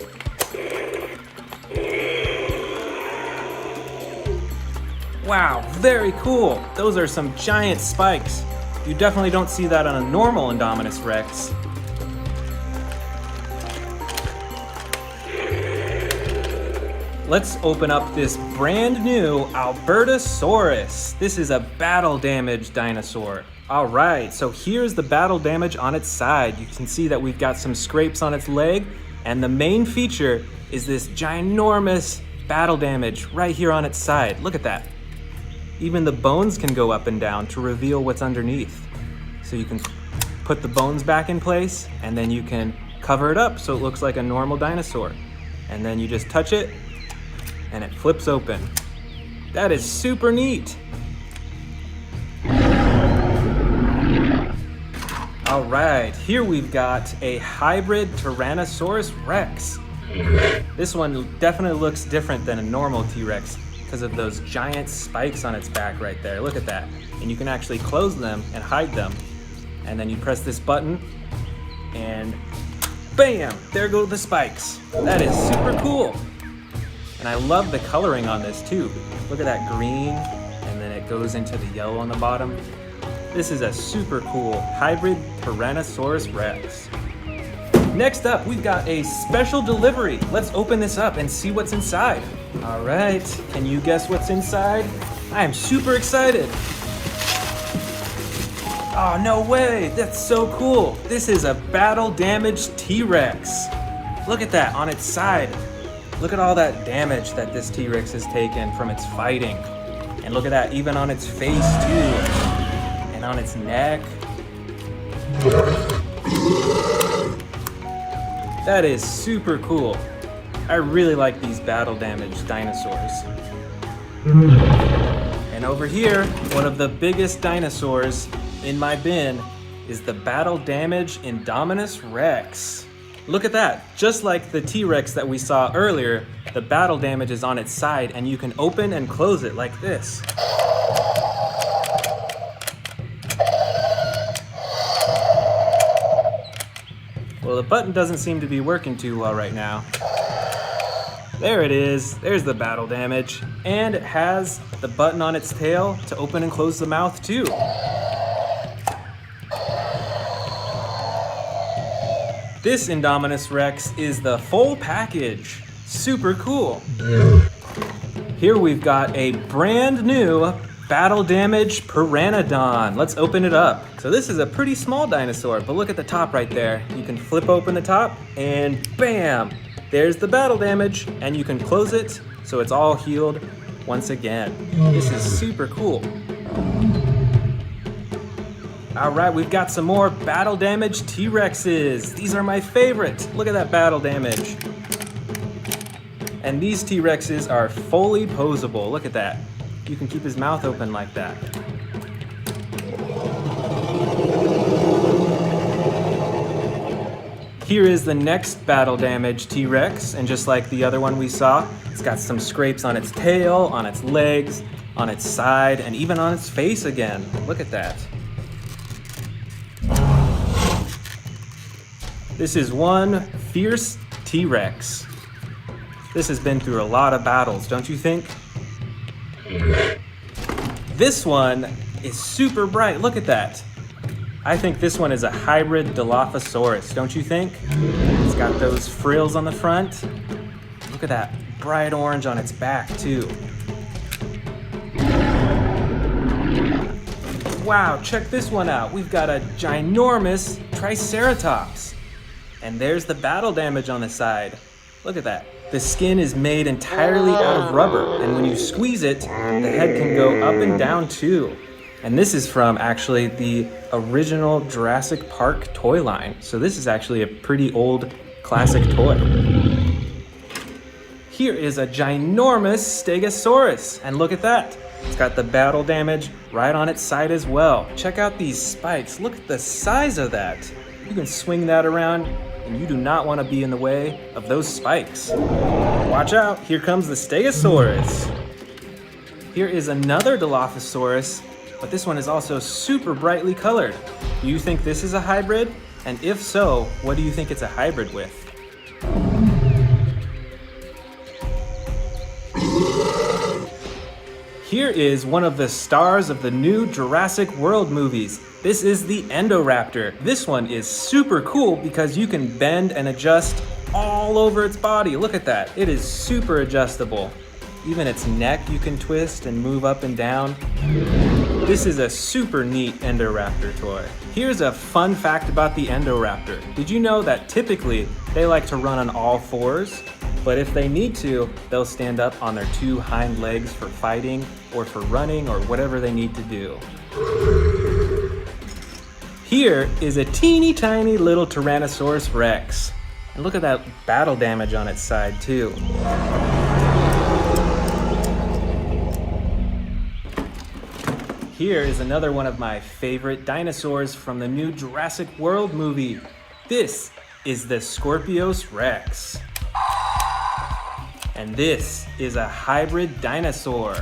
Wow, very cool. Those are some giant spikes. You definitely don't see that on a normal Indominus Rex. Let's open up this brand new Apatosaurus. This is a battle damaged dinosaur. All right, so here's the battle damage on its side. You can see that we've got some scrapes on its leg, and the main feature is this ginormous battle damage right here on its side. Look at that. Even the bones can go up and down to reveal what's underneath. So you can put the bones back in place, and then you can cover it up so it looks like a normal dinosaur. And then you just touch it, and it flips open. That is super neat. All right, here we've got a hybrid Tyrannosaurus Rex. This one definitely looks different than a normal T-Rex because of those giant spikes on its back right there. Look at that. And you can actually close them and hide them. And then you press this button and bam, there go the spikes. That is super cool. And I love the coloring on this too. Look at that green, and then it goes into the yellow on the bottom. This is a super cool hybrid Tyrannosaurus Rex. Next up, we've got a special delivery. Let's open this up and see what's inside. All right, can you guess what's inside? I am super excited. Oh, no way, that's so cool. This is a battle damaged T-Rex. Look at that on its side. Look at all that damage that this T-Rex has taken from its fighting. And look at that, even on its face too. And on its neck. That is super cool. I really like these battle damaged dinosaurs. And over here, one of the biggest dinosaurs in my bin is the battle damaged Indominus Rex. Look at that, just like the T-Rex that we saw earlier, the battle damage is on its side and you can open and close it like this. Well, the button doesn't seem to be working too well right now. There it is, there's the battle damage. And it has the button on its tail to open and close the mouth too. This Indominus Rex is the full package. Super cool. Here we've got a brand new battle damaged Pteranodon. Let's open it up. So this is a pretty small dinosaur, but look at the top right there. You can flip open the top and bam, there's the battle damage, and you can close it so it's all healed once again. This is super cool. All right, we've got some more battle damaged T-Rexes. These are my favorite. Look at that battle damage. And these T-Rexes are fully posable. Look at that. You can keep his mouth open like that. Here is the next battle damaged T-Rex, and just like the other one we saw, it's got some scrapes on its tail, on its legs, on its side, and even on its face again. Look at that. This is one fierce T-Rex. This has been through a lot of battles, don't you think? This one is super bright. Look at that. I think this one is a hybrid Dilophosaurus, don't you think? It's got those frills on the front. Look at that bright orange on its back too. Wow, check this one out. We've got a ginormous Triceratops. And there's the battle damage on the side. Look at that. The skin is made entirely out of rubber, and when you squeeze it, the head can go up and down too. And this is from actually the original Jurassic Park toy line. So this is actually a pretty old classic toy. Here is a ginormous Stegosaurus, and look at that. It's got the battle damage right on its side as well. Check out these spikes. Look at the size of that. You can swing that around, and you do not want to be in the way of those spikes. Watch out, here comes the Stegosaurus. Here is another Dilophosaurus, but this one is also super brightly colored. Do you think this is a hybrid? And if so, what do you think it's a hybrid with? Here is one of the stars of the new Jurassic World movies. This is the Endoraptor. This one is super cool because you can bend and adjust all over its body. Look at that. It is super adjustable. Even its neck you can twist and move up and down. This is a super neat Endoraptor toy. Here's a fun fact about the Endoraptor. Did you know that typically they like to run on all fours? But if they need to, they'll stand up on their two hind legs for fighting or for running or whatever they need to do. Here is a teeny tiny little Tyrannosaurus Rex. And look at that battle damage on its side too. Here is another one of my favorite dinosaurs from the new Jurassic World movie. This is the Scorpios Rex. And this is a hybrid dinosaur.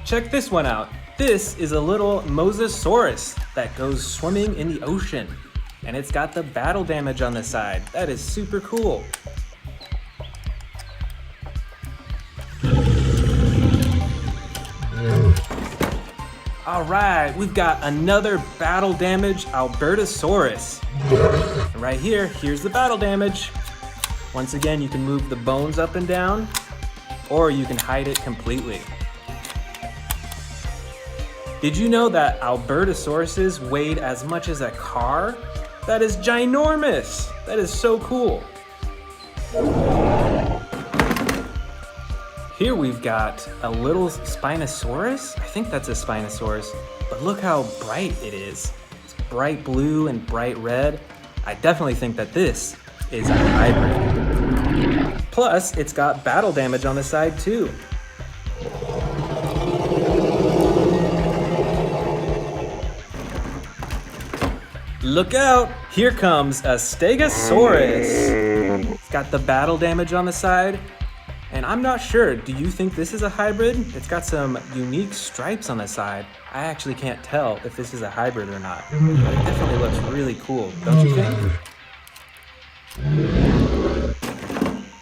Check this one out. This is a little Mosasaurus that goes swimming in the ocean. And it's got the battle damage on the side. That is super cool. All right, we've got another battle damage Albertosaurus. And right here, here's the battle damage. Once again, you can move the bones up and down, or you can hide it completely. Did you know that Albertosauruses weighed as much as a car? That is ginormous! That is so cool. Here we've got a little Spinosaurus. I think that's a Spinosaurus, but look how bright it is. It's bright blue and bright red. I definitely think that this is a hybrid. Plus, it's got battle damage on the side too. Look out! Here comes a Stegosaurus. It's got the battle damage on the side. And I'm not sure, do you think this is a hybrid? It's got some unique stripes on the side. I actually can't tell if this is a hybrid or not. But it definitely looks really cool, don't you think?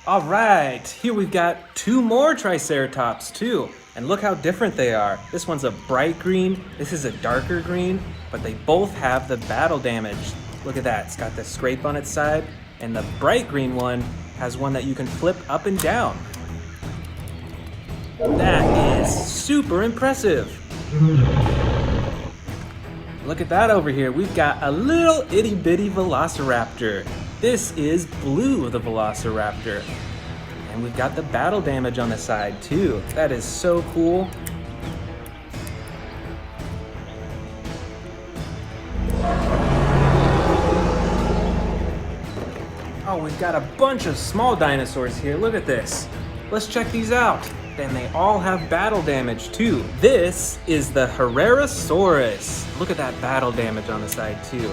All right, here we've got 2 more Triceratops too. And look how different they are. This one's a bright green, this is a darker green, but they both have the battle damage. Look at that, it's got the scrape on its side, and the bright green one has one that you can flip up and down. That is super impressive. Look at that over here. We've got a little itty bitty Velociraptor. This is Blue the Velociraptor. And we've got the battle damage on the side too. That is so cool. Oh, we've got a bunch of small dinosaurs here. Look at this. Let's check these out. And they all have battle damage too. This is the Herrerasaurus. Look at that battle damage on the side too.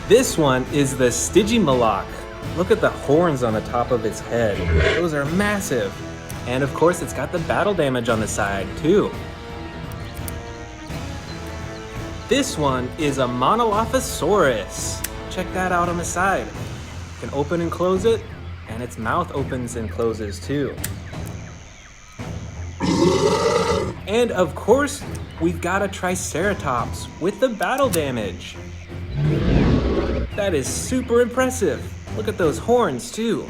This one is the Stygimoloch. Look at the horns on the top of its head. Those are massive. And of course, it's got the battle damage on the side too. This one is a Monolophosaurus. Check that out on the side. You can open and close it, and its mouth opens and closes too. And of course, we've got a Triceratops with the battle damage. That is super impressive. Look at those horns too.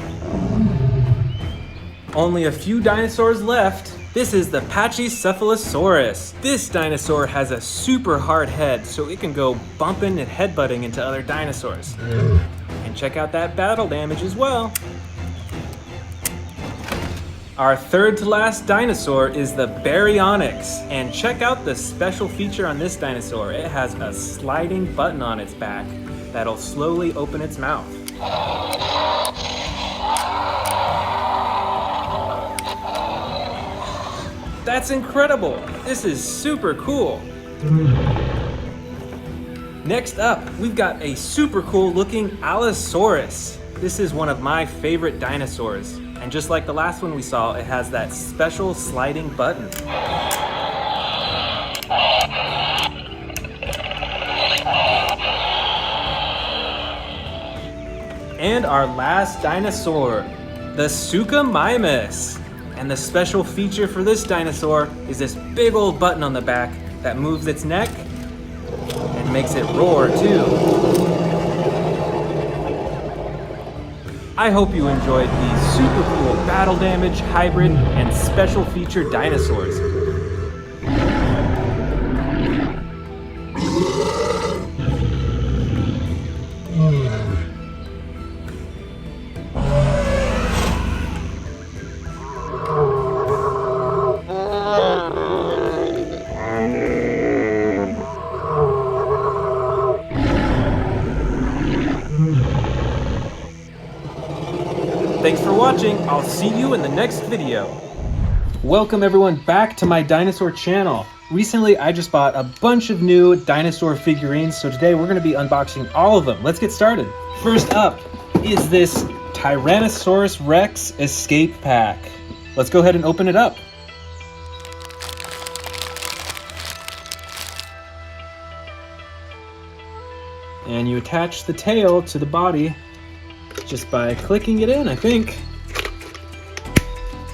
Only a few dinosaurs left. This is the Pachycephalosaurus. This dinosaur has a super hard head, so it can go bumping and headbutting into other dinosaurs. And check out that battle damage as well. Our third to last dinosaur is the Baryonyx. And check out the special feature on this dinosaur. It has a sliding button on its back that'll slowly open its mouth. That's incredible. This is super cool. Next up, we've got a super cool looking Allosaurus. This is one of my favorite dinosaurs. And just like the last one we saw, it has that special sliding button. And our last dinosaur, the Suchomimus. And the special feature for this dinosaur is this big old button on the back that moves its neck and makes it roar too. I hope you enjoyed these super cool battle damage, hybrid, and special feature dinosaurs. Thanks for watching. I'll see you in the next video. Welcome everyone back to my dinosaur channel. Recently, I just bought a bunch of new dinosaur figurines, so today we're going to be unboxing all of them. Let's get started. First up is this Tyrannosaurus Rex Escape Pack. Let's go ahead and open it up. And you attach the tail to the body just by clicking it in, I think.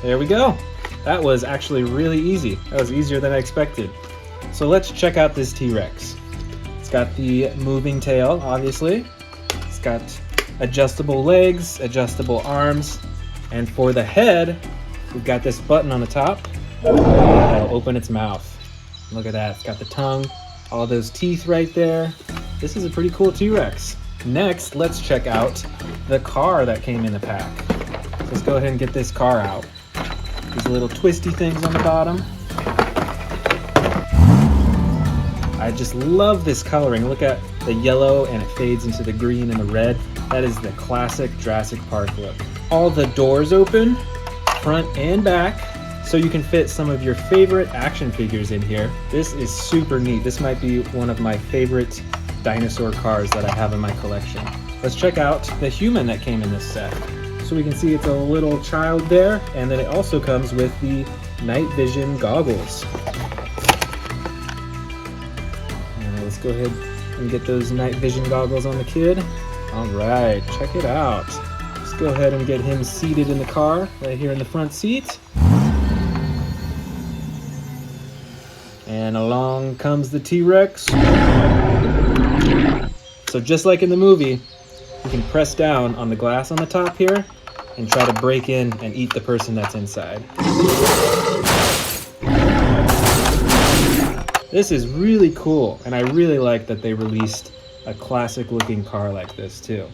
There we go. That was actually really easy. That was easier than I expected. So let's check out this T-Rex. It's got the moving tail, obviously. It's got adjustable legs, adjustable arms, and for the head, we've got this button on the top It'll open its mouth. Look at that, it's got the tongue, all those teeth right there. This is a pretty cool T-Rex. Next, let's check out the car that came in the pack. Let's go ahead and get this car out. These little twisty things on the bottom. I just love this coloring. Look at the yellow and it fades into the green and the red. That is the classic Jurassic Park look. All the doors open, front and back, so you can fit some of your favorite action figures in here. This is super neat. This might be one of my favorite dinosaur cars that I have in my collection. Let's check out the human that came in this set. So we can see it's a little child there, and then it also comes with the night vision goggles. Let's go ahead and get those night vision goggles on the kid. All right, check it out. Let's go ahead and get him seated in the car, right here in the front seat. And along comes the T-Rex. So just like in the movie, you can press down on the glass on the top here and try to break in and eat the person that's inside. This is really cool, and I really like that they released a classic looking car like this too.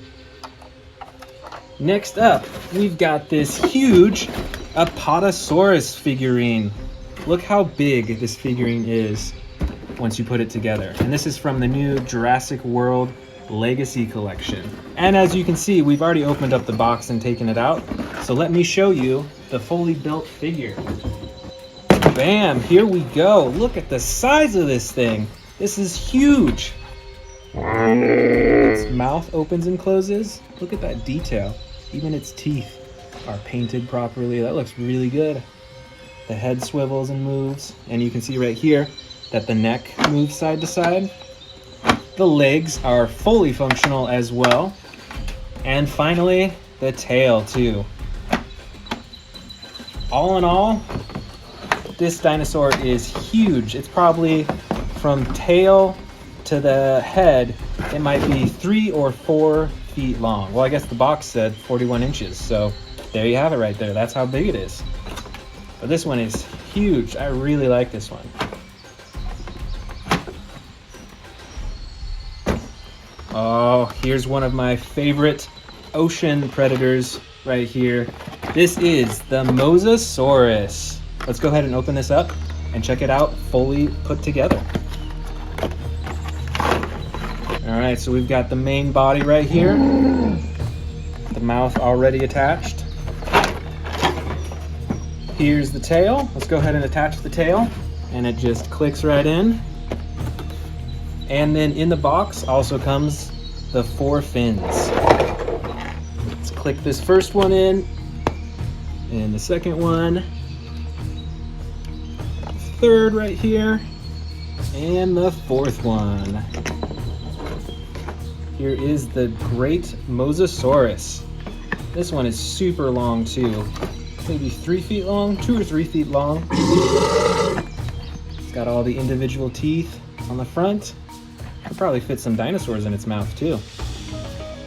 Next up, we've got this huge Apatosaurus figurine. Look how big this figurine is once you put it together. And this is from the new Jurassic World Legacy Collection. And as you can see, we've already opened up the box and taken it out. So let me show you the fully built figure. Bam, here we go. Look at the size of this thing. This is huge. Its mouth opens and closes. Look at that detail. Even its teeth are painted properly. That looks really good. The head swivels and moves, and you can see right here that the neck moves side to side. The legs are fully functional as well. And finally, the tail too. All in all, this dinosaur is huge. It's probably from tail to the head, it might be 3 or 4 feet long. Well, I guess the box said 41 inches, so there you have it right there. That's how big it is. But this one is huge. I really like this one. Oh, here's one of my favorite ocean predators right here. This is the Mosasaurus. Let's go ahead and open this up and check it out fully put together. All right, so we've got the main body right here. The mouth already attached. Here's the tail. Let's go ahead and attach the tail, and it just clicks right in. And then in the box also comes the 4 fins. Let's click this first one in, and the second one, the third right here, and the 4th one. Here is the great Mosasaurus. This one is super long too. Maybe 3 feet long, 2 or 3 feet long. It's got all the individual teeth on the front. Could probably fit some dinosaurs in its mouth too.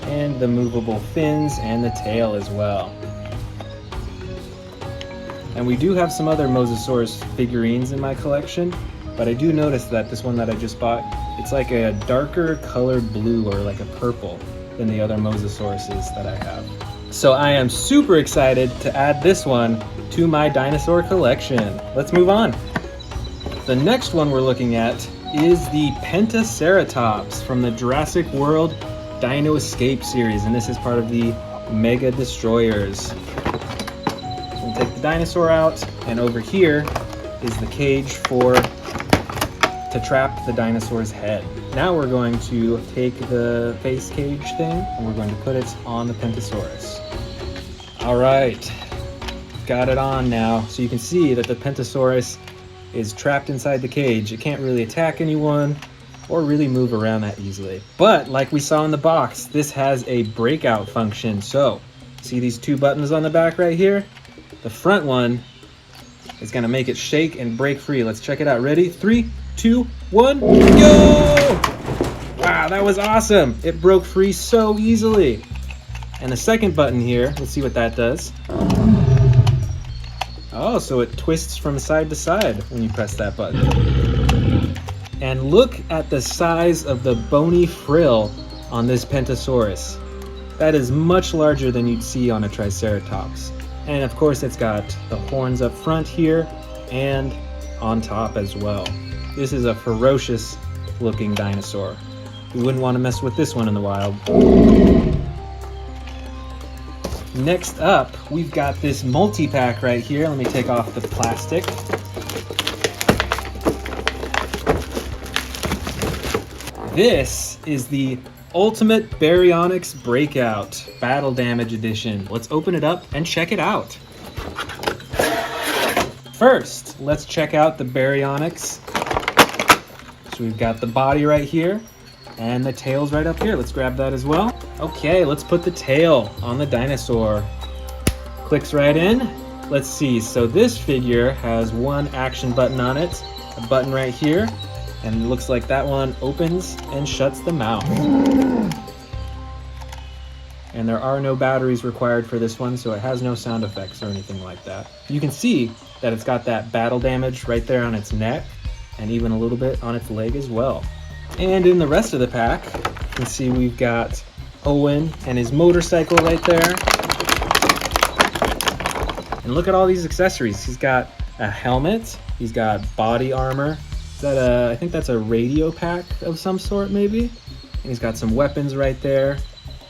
And the movable fins and the tail as well. And we do have some other Mosasaurus figurines in my collection, but I do notice that this one that I just bought, it's like a darker colored blue or like a purple than the other Mosasauruses that I have. So I am super excited to add this one to my dinosaur collection. Let's move on. The next one we're looking at is the Pentaceratops from the Jurassic World Dino Escape series, and this is part of the Mega Destroyers. We'll take the dinosaur out, and over here is the cage to trap the dinosaur's head. Now we're going to take the face cage thing and we're going to put it on the Pentasaurus. All right, got it on now. So you can see that the Pentasaurus is trapped inside the cage. It can't really attack anyone or really move around that easily. But like we saw in the box, this has a breakout function. So see these 2 buttons on the back right here? The front one is gonna make it shake and break free. Let's check it out. Ready? 3, 2, 1, go! Wow, that was awesome. It broke free so easily. And the second button here, let's see what that does. Oh, so it twists from side to side when you press that button. And look at the size of the bony frill on this Pentasaurus. That is much larger than you'd see on a Triceratops. And of course it's got the horns up front here and on top as well. This is a ferocious looking dinosaur. You wouldn't want to mess with this one in the wild. Next up, we've got this multi-pack right here. Let me take off the plastic. This is the Ultimate Baryonyx Breakout Battle Damage Edition. Let's open it up and check it out. First, let's check out the Baryonyx. So we've got the body right here and the tail's right up here. Let's grab that as well. Okay, let's put the tail on the dinosaur. Clicks right in. Let's see, so this figure has one action button on it, a button right here, and it looks like that one opens and shuts the mouth. And there are no batteries required for this one, so it has no sound effects or anything like that. You can see that it's got that battle damage right there on its neck, and even a little bit on its leg as well. And in the rest of the pack, you can see we've got Owen and his motorcycle right there. And look at all these accessories. He's got a helmet, he's got body armor. Is that I think that's a radio pack of some sort maybe? And he's got some weapons right there.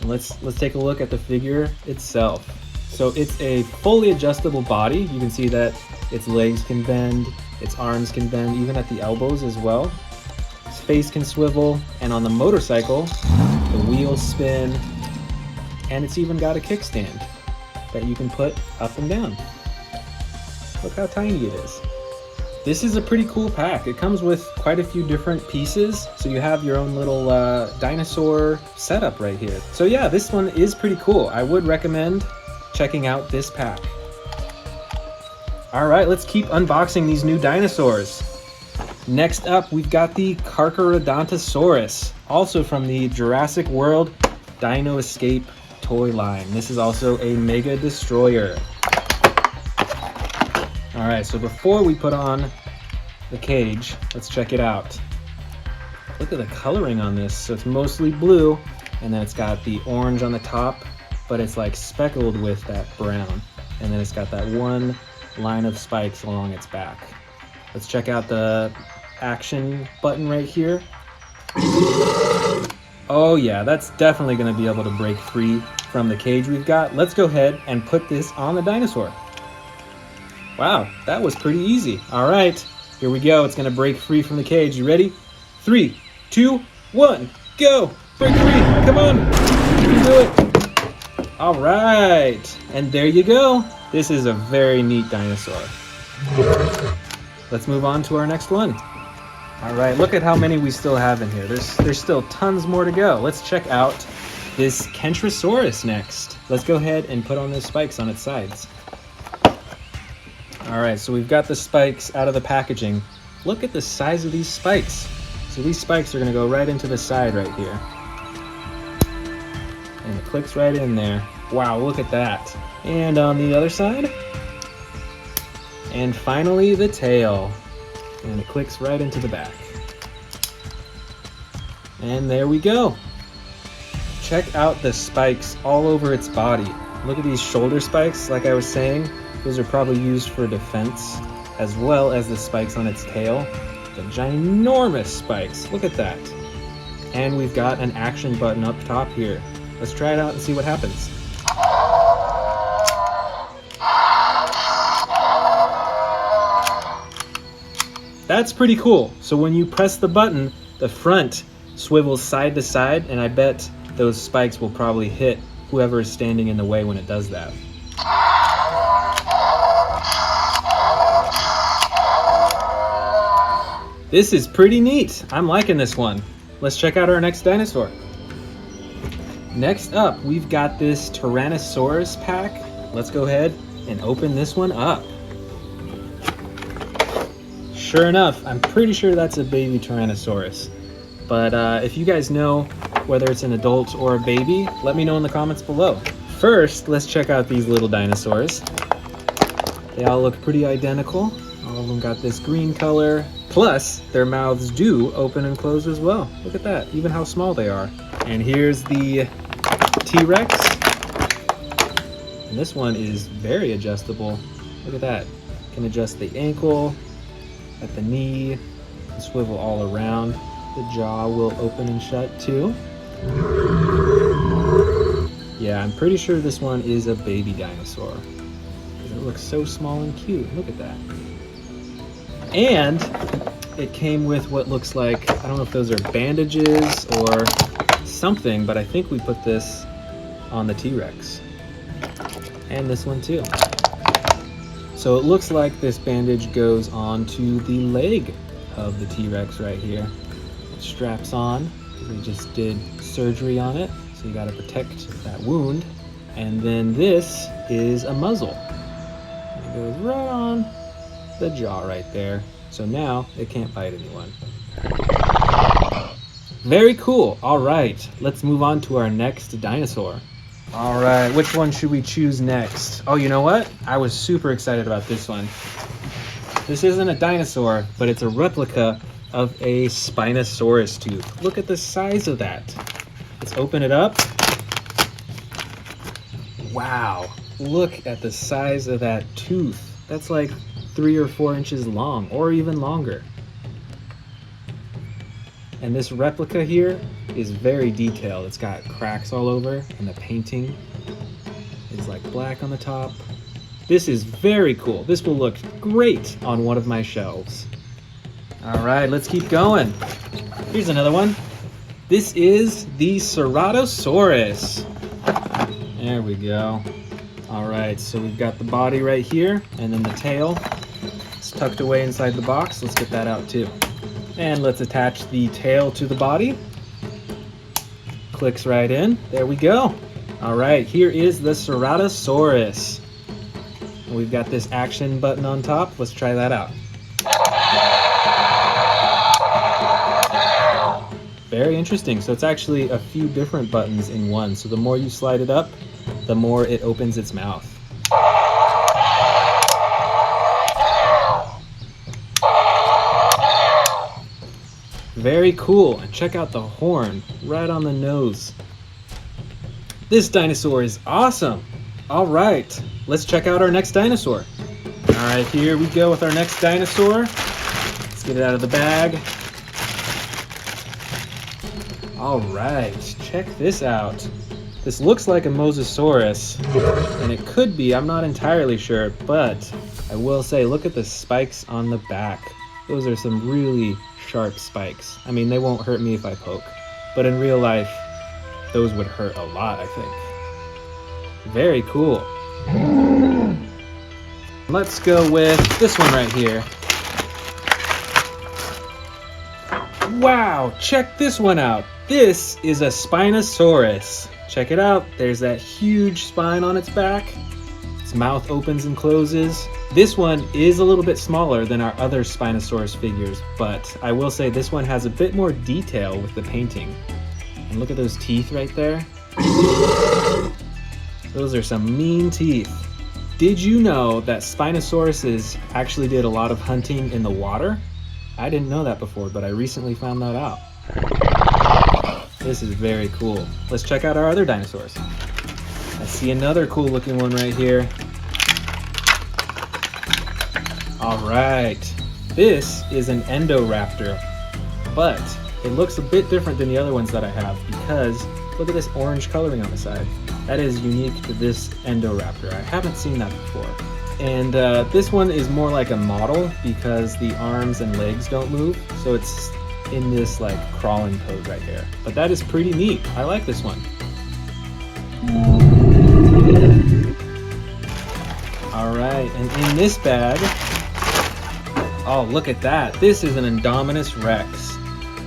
And let's take a look at the figure itself. So it's a fully adjustable body. You can see that its legs can bend, its arms can bend, even at the elbows as well. Its face can swivel, and on the motorcycle, the wheels spin, and it's even got a kickstand that you can put up and down. Look how tiny it is. This is a pretty cool pack. It comes with quite a few different pieces, so you have your own little dinosaur setup right here. So yeah, this one is pretty cool. I would recommend checking out this pack. All right, let's keep unboxing these new dinosaurs. Next up, we've got the Carcharodontosaurus, also from the Jurassic World Dino Escape toy line. This is also a Mega Destroyer. All right, so before we put on the cage, let's check it out. Look at the coloring on this. So it's mostly blue, and then it's got the orange on the top, but it's like speckled with that brown. And then it's got that one line of spikes along its back. Let's check out the action button right here. Oh yeah, that's definitely gonna be able to break free from the cage we've got. Let's go ahead and put this on the dinosaur. Wow, that was pretty easy. All right, here we go. It's gonna break free from the cage. You ready? 3, 2, 1, go! Break free, come on, you can do it. All right, and there you go. This is a very neat dinosaur. Let's move on to our next one. All right, look at how many we still have in here. There's still tons more to go. Let's check out this Kentrosaurus next. Let's go ahead and put on those spikes on its sides. All right, so we've got the spikes out of the packaging. Look at the size of these spikes. So these spikes are gonna go right into the side right here. And it clicks right in there. Wow, look at that. And on the other side. And finally the tail. And it clicks right into the back. And there we go. Check out the spikes all over its body. Look at these shoulder spikes, like I was saying. Those are probably used for defense, as well as the spikes on its tail. The ginormous spikes, look at that. And we've got an action button up top here. Let's try it out and see what happens. That's pretty cool. So when you press the button, the front swivels side to side, and I bet those spikes will probably hit whoever is standing in the way when it does that. This is pretty neat. I'm liking this one. Let's check out our next dinosaur. Next up, we've got this Tyrannosaurus pack. Let's go ahead and open this one up. Sure enough, I'm pretty sure that's a baby Tyrannosaurus. But if you guys know whether it's an adult or a baby, let me know in the comments below. First, let's check out these little dinosaurs. They all look pretty identical. All of them got this green color. Plus, their mouths do open and close as well. Look at that, even how small they are. And here's the T-Rex. And this one is very adjustable. Look at that. Can adjust the ankle, at the knee, and swivel all around. The jaw will open and shut too. Yeah, I'm pretty sure this one is a baby dinosaur. It looks so small and cute. Look at that. And it came with what looks like, I don't know if those are bandages or something, but I think we put this on the T-Rex. And this one too. So it looks like this bandage goes onto the leg of the T-Rex right here. It straps on. We just did surgery on it, so you gotta protect that wound. And then this is a muzzle. It goes right on the jaw right there. So now it can't bite anyone. Very cool. All right, let's move on to our next dinosaur. All right, which one should we choose next? Oh, you know what? I was super excited about this one. This isn't a dinosaur, but it's a replica of a Spinosaurus tooth. Look at the size of that. Let's open it up. Wow, look at the size of that tooth. That's like 3 or 4 inches long, or even longer. And this replica here is very detailed. It's got cracks all over, and the painting is like black on the top. This is very cool. This will look great on one of my shelves. All right, let's keep going. Here's another one. This is the Ceratosaurus. There we go. All right, so we've got the body right here, and then the tail. It's tucked away inside the box. Let's get that out too. And let's attach the tail to the body. Clicks right in. There we go. All right, here is the Ceratosaurus. And we've got this action button on top. Let's try that out. Very interesting. So it's actually a few different buttons in one. So the more you slide it up, the more it opens its mouth. Very cool. And check out the horn right on the nose. This dinosaur is awesome. All right, let's check out our next dinosaur. All right, here we go with our next dinosaur. Let's get it out of the bag. All right, check this out. This looks like a Mosasaurus, and it could be, I'm not entirely sure, but I will say, look at the spikes on the back. Those are some really sharp spikes. I mean, they won't hurt me if I poke, but in real life, those would hurt a lot, I think. Very cool. Let's go with this one right here. Wow, check this one out. This is a Spinosaurus. Check it out. There's that huge spine on its back. Its mouth opens and closes. This one is a little bit smaller than our other Spinosaurus figures, but I will say this one has a bit more detail with the painting. And look at those teeth right there. Those are some mean teeth. Did you know that Spinosauruses actually did a lot of hunting in the water? I didn't know that before, but I recently found that out. This is very cool. Let's check out our other dinosaurs. I see another cool looking one right here. All right, this is an Endoraptor, but it looks a bit different than the other ones that I have because look at this orange coloring on the side. That is unique to this Endoraptor. I haven't seen that before. And this one is more like a model because the arms and legs don't move, so it's in this like crawling pose right here. But that is pretty neat. I like this one. All right, and in this bag, oh, look at that. This is an Indominus Rex.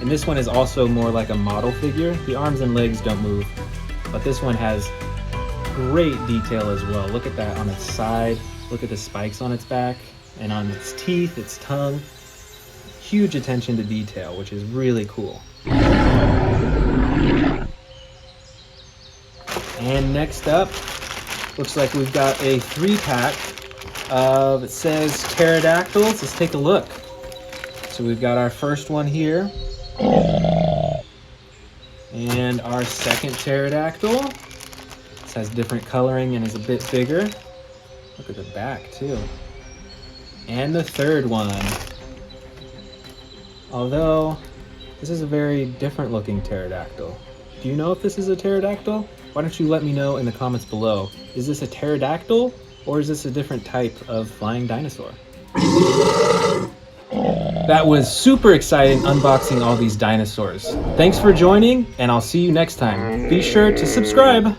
And this one is also more like a model figure. The arms and legs don't move, but this one has great detail as well. Look at that on its side. Look at the spikes on its back and on its teeth, its tongue. Huge attention to detail, which is really cool. And next up, looks like we've got a 3-pack of, it says pterodactyls. Let's take a look. So we've got our first one here. And our second pterodactyl. This has different coloring and is a bit bigger. Look at the back too. And the third one. Although, this is a very different looking pterodactyl. Do you know if this is a pterodactyl? Why don't you let me know in the comments below. Is this a pterodactyl or is this a different type of flying dinosaur? That was super exciting unboxing all these dinosaurs. Thanks for joining and I'll see you next time. Be sure to subscribe.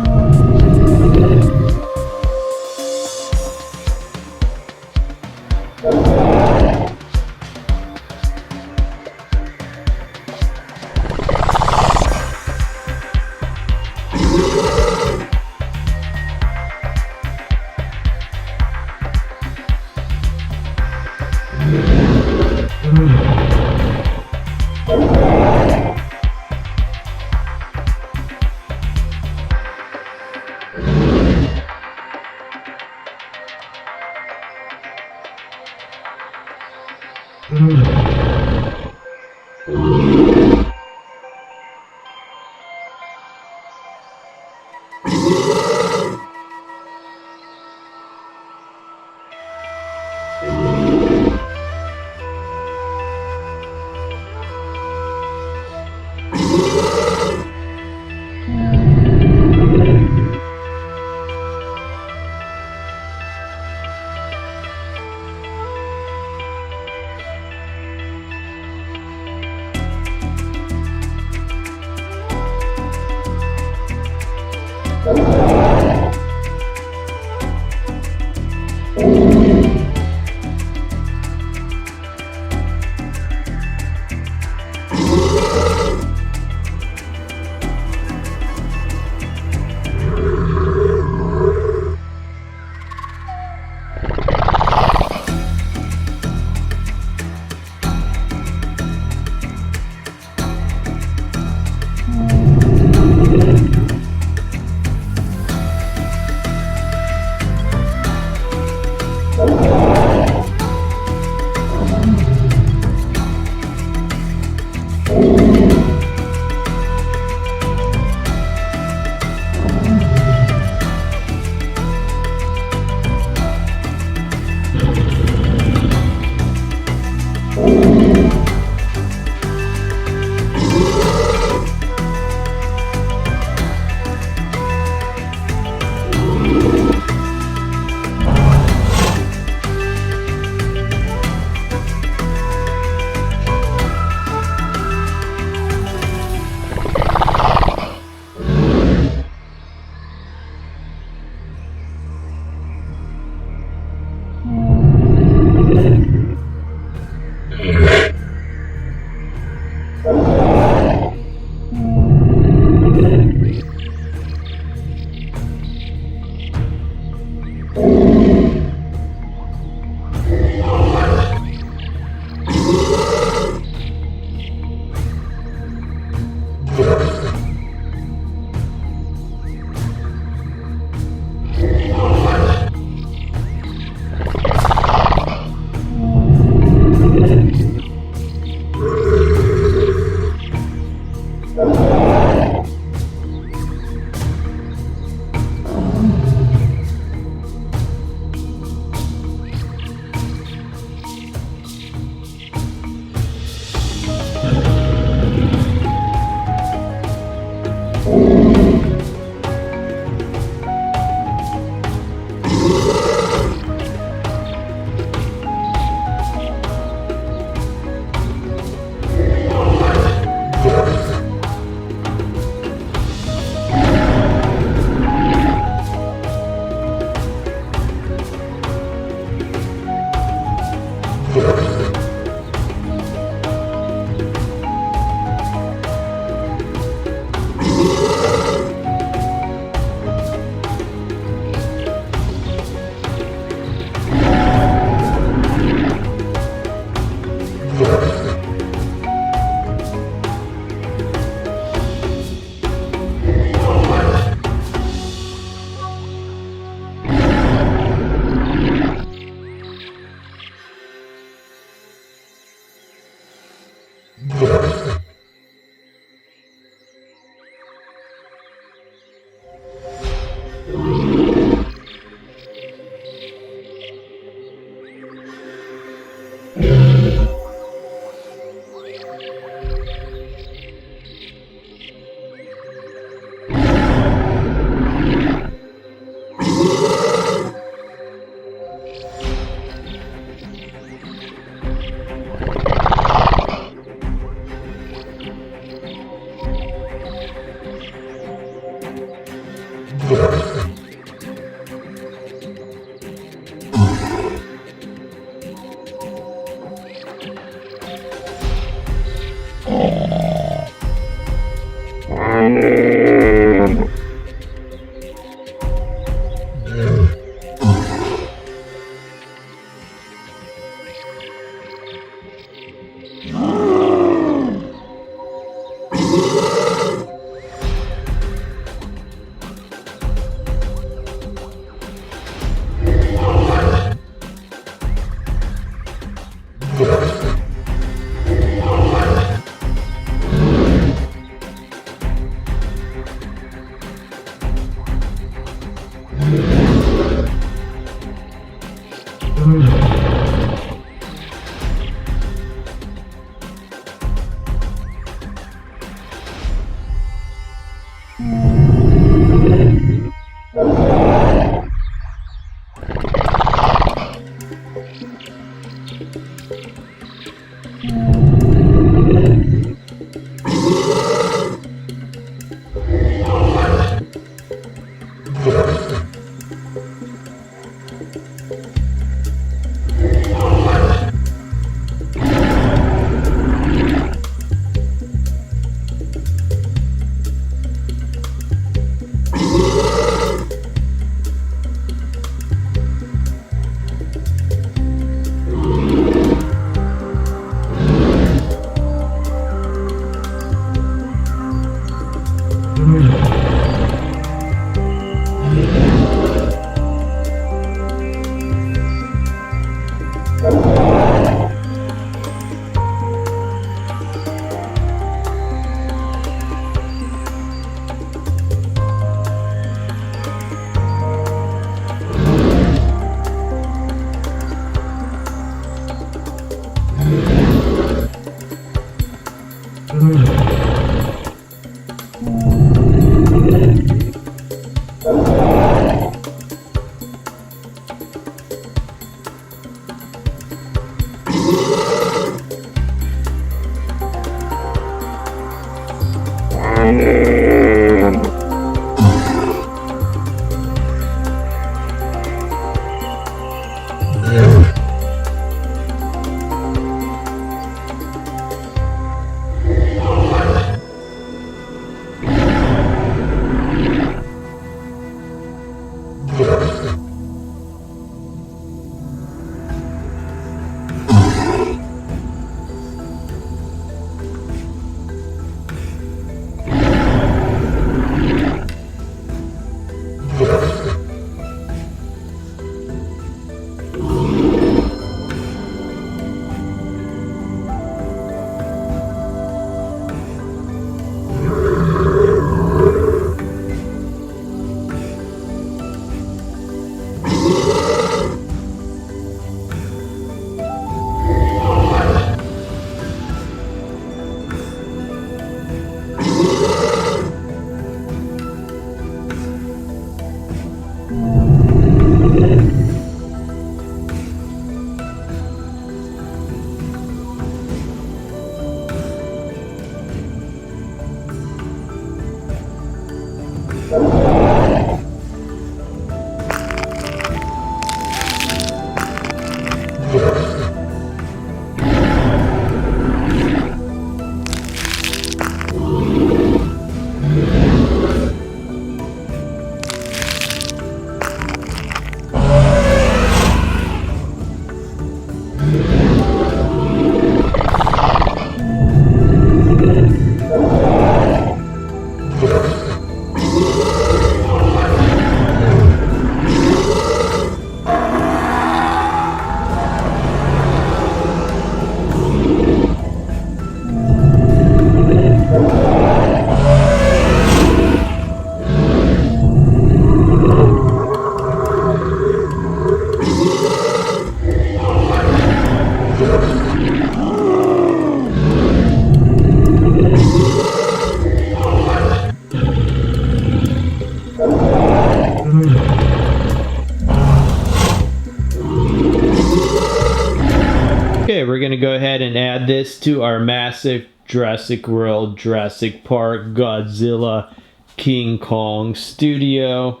Okay, we're gonna go ahead and add this to our massive Jurassic World, Jurassic Park, Godzilla, King Kong studio.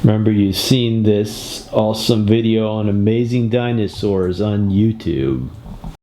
Remember, you've seen this awesome video on amazing dinosaurs on YouTube.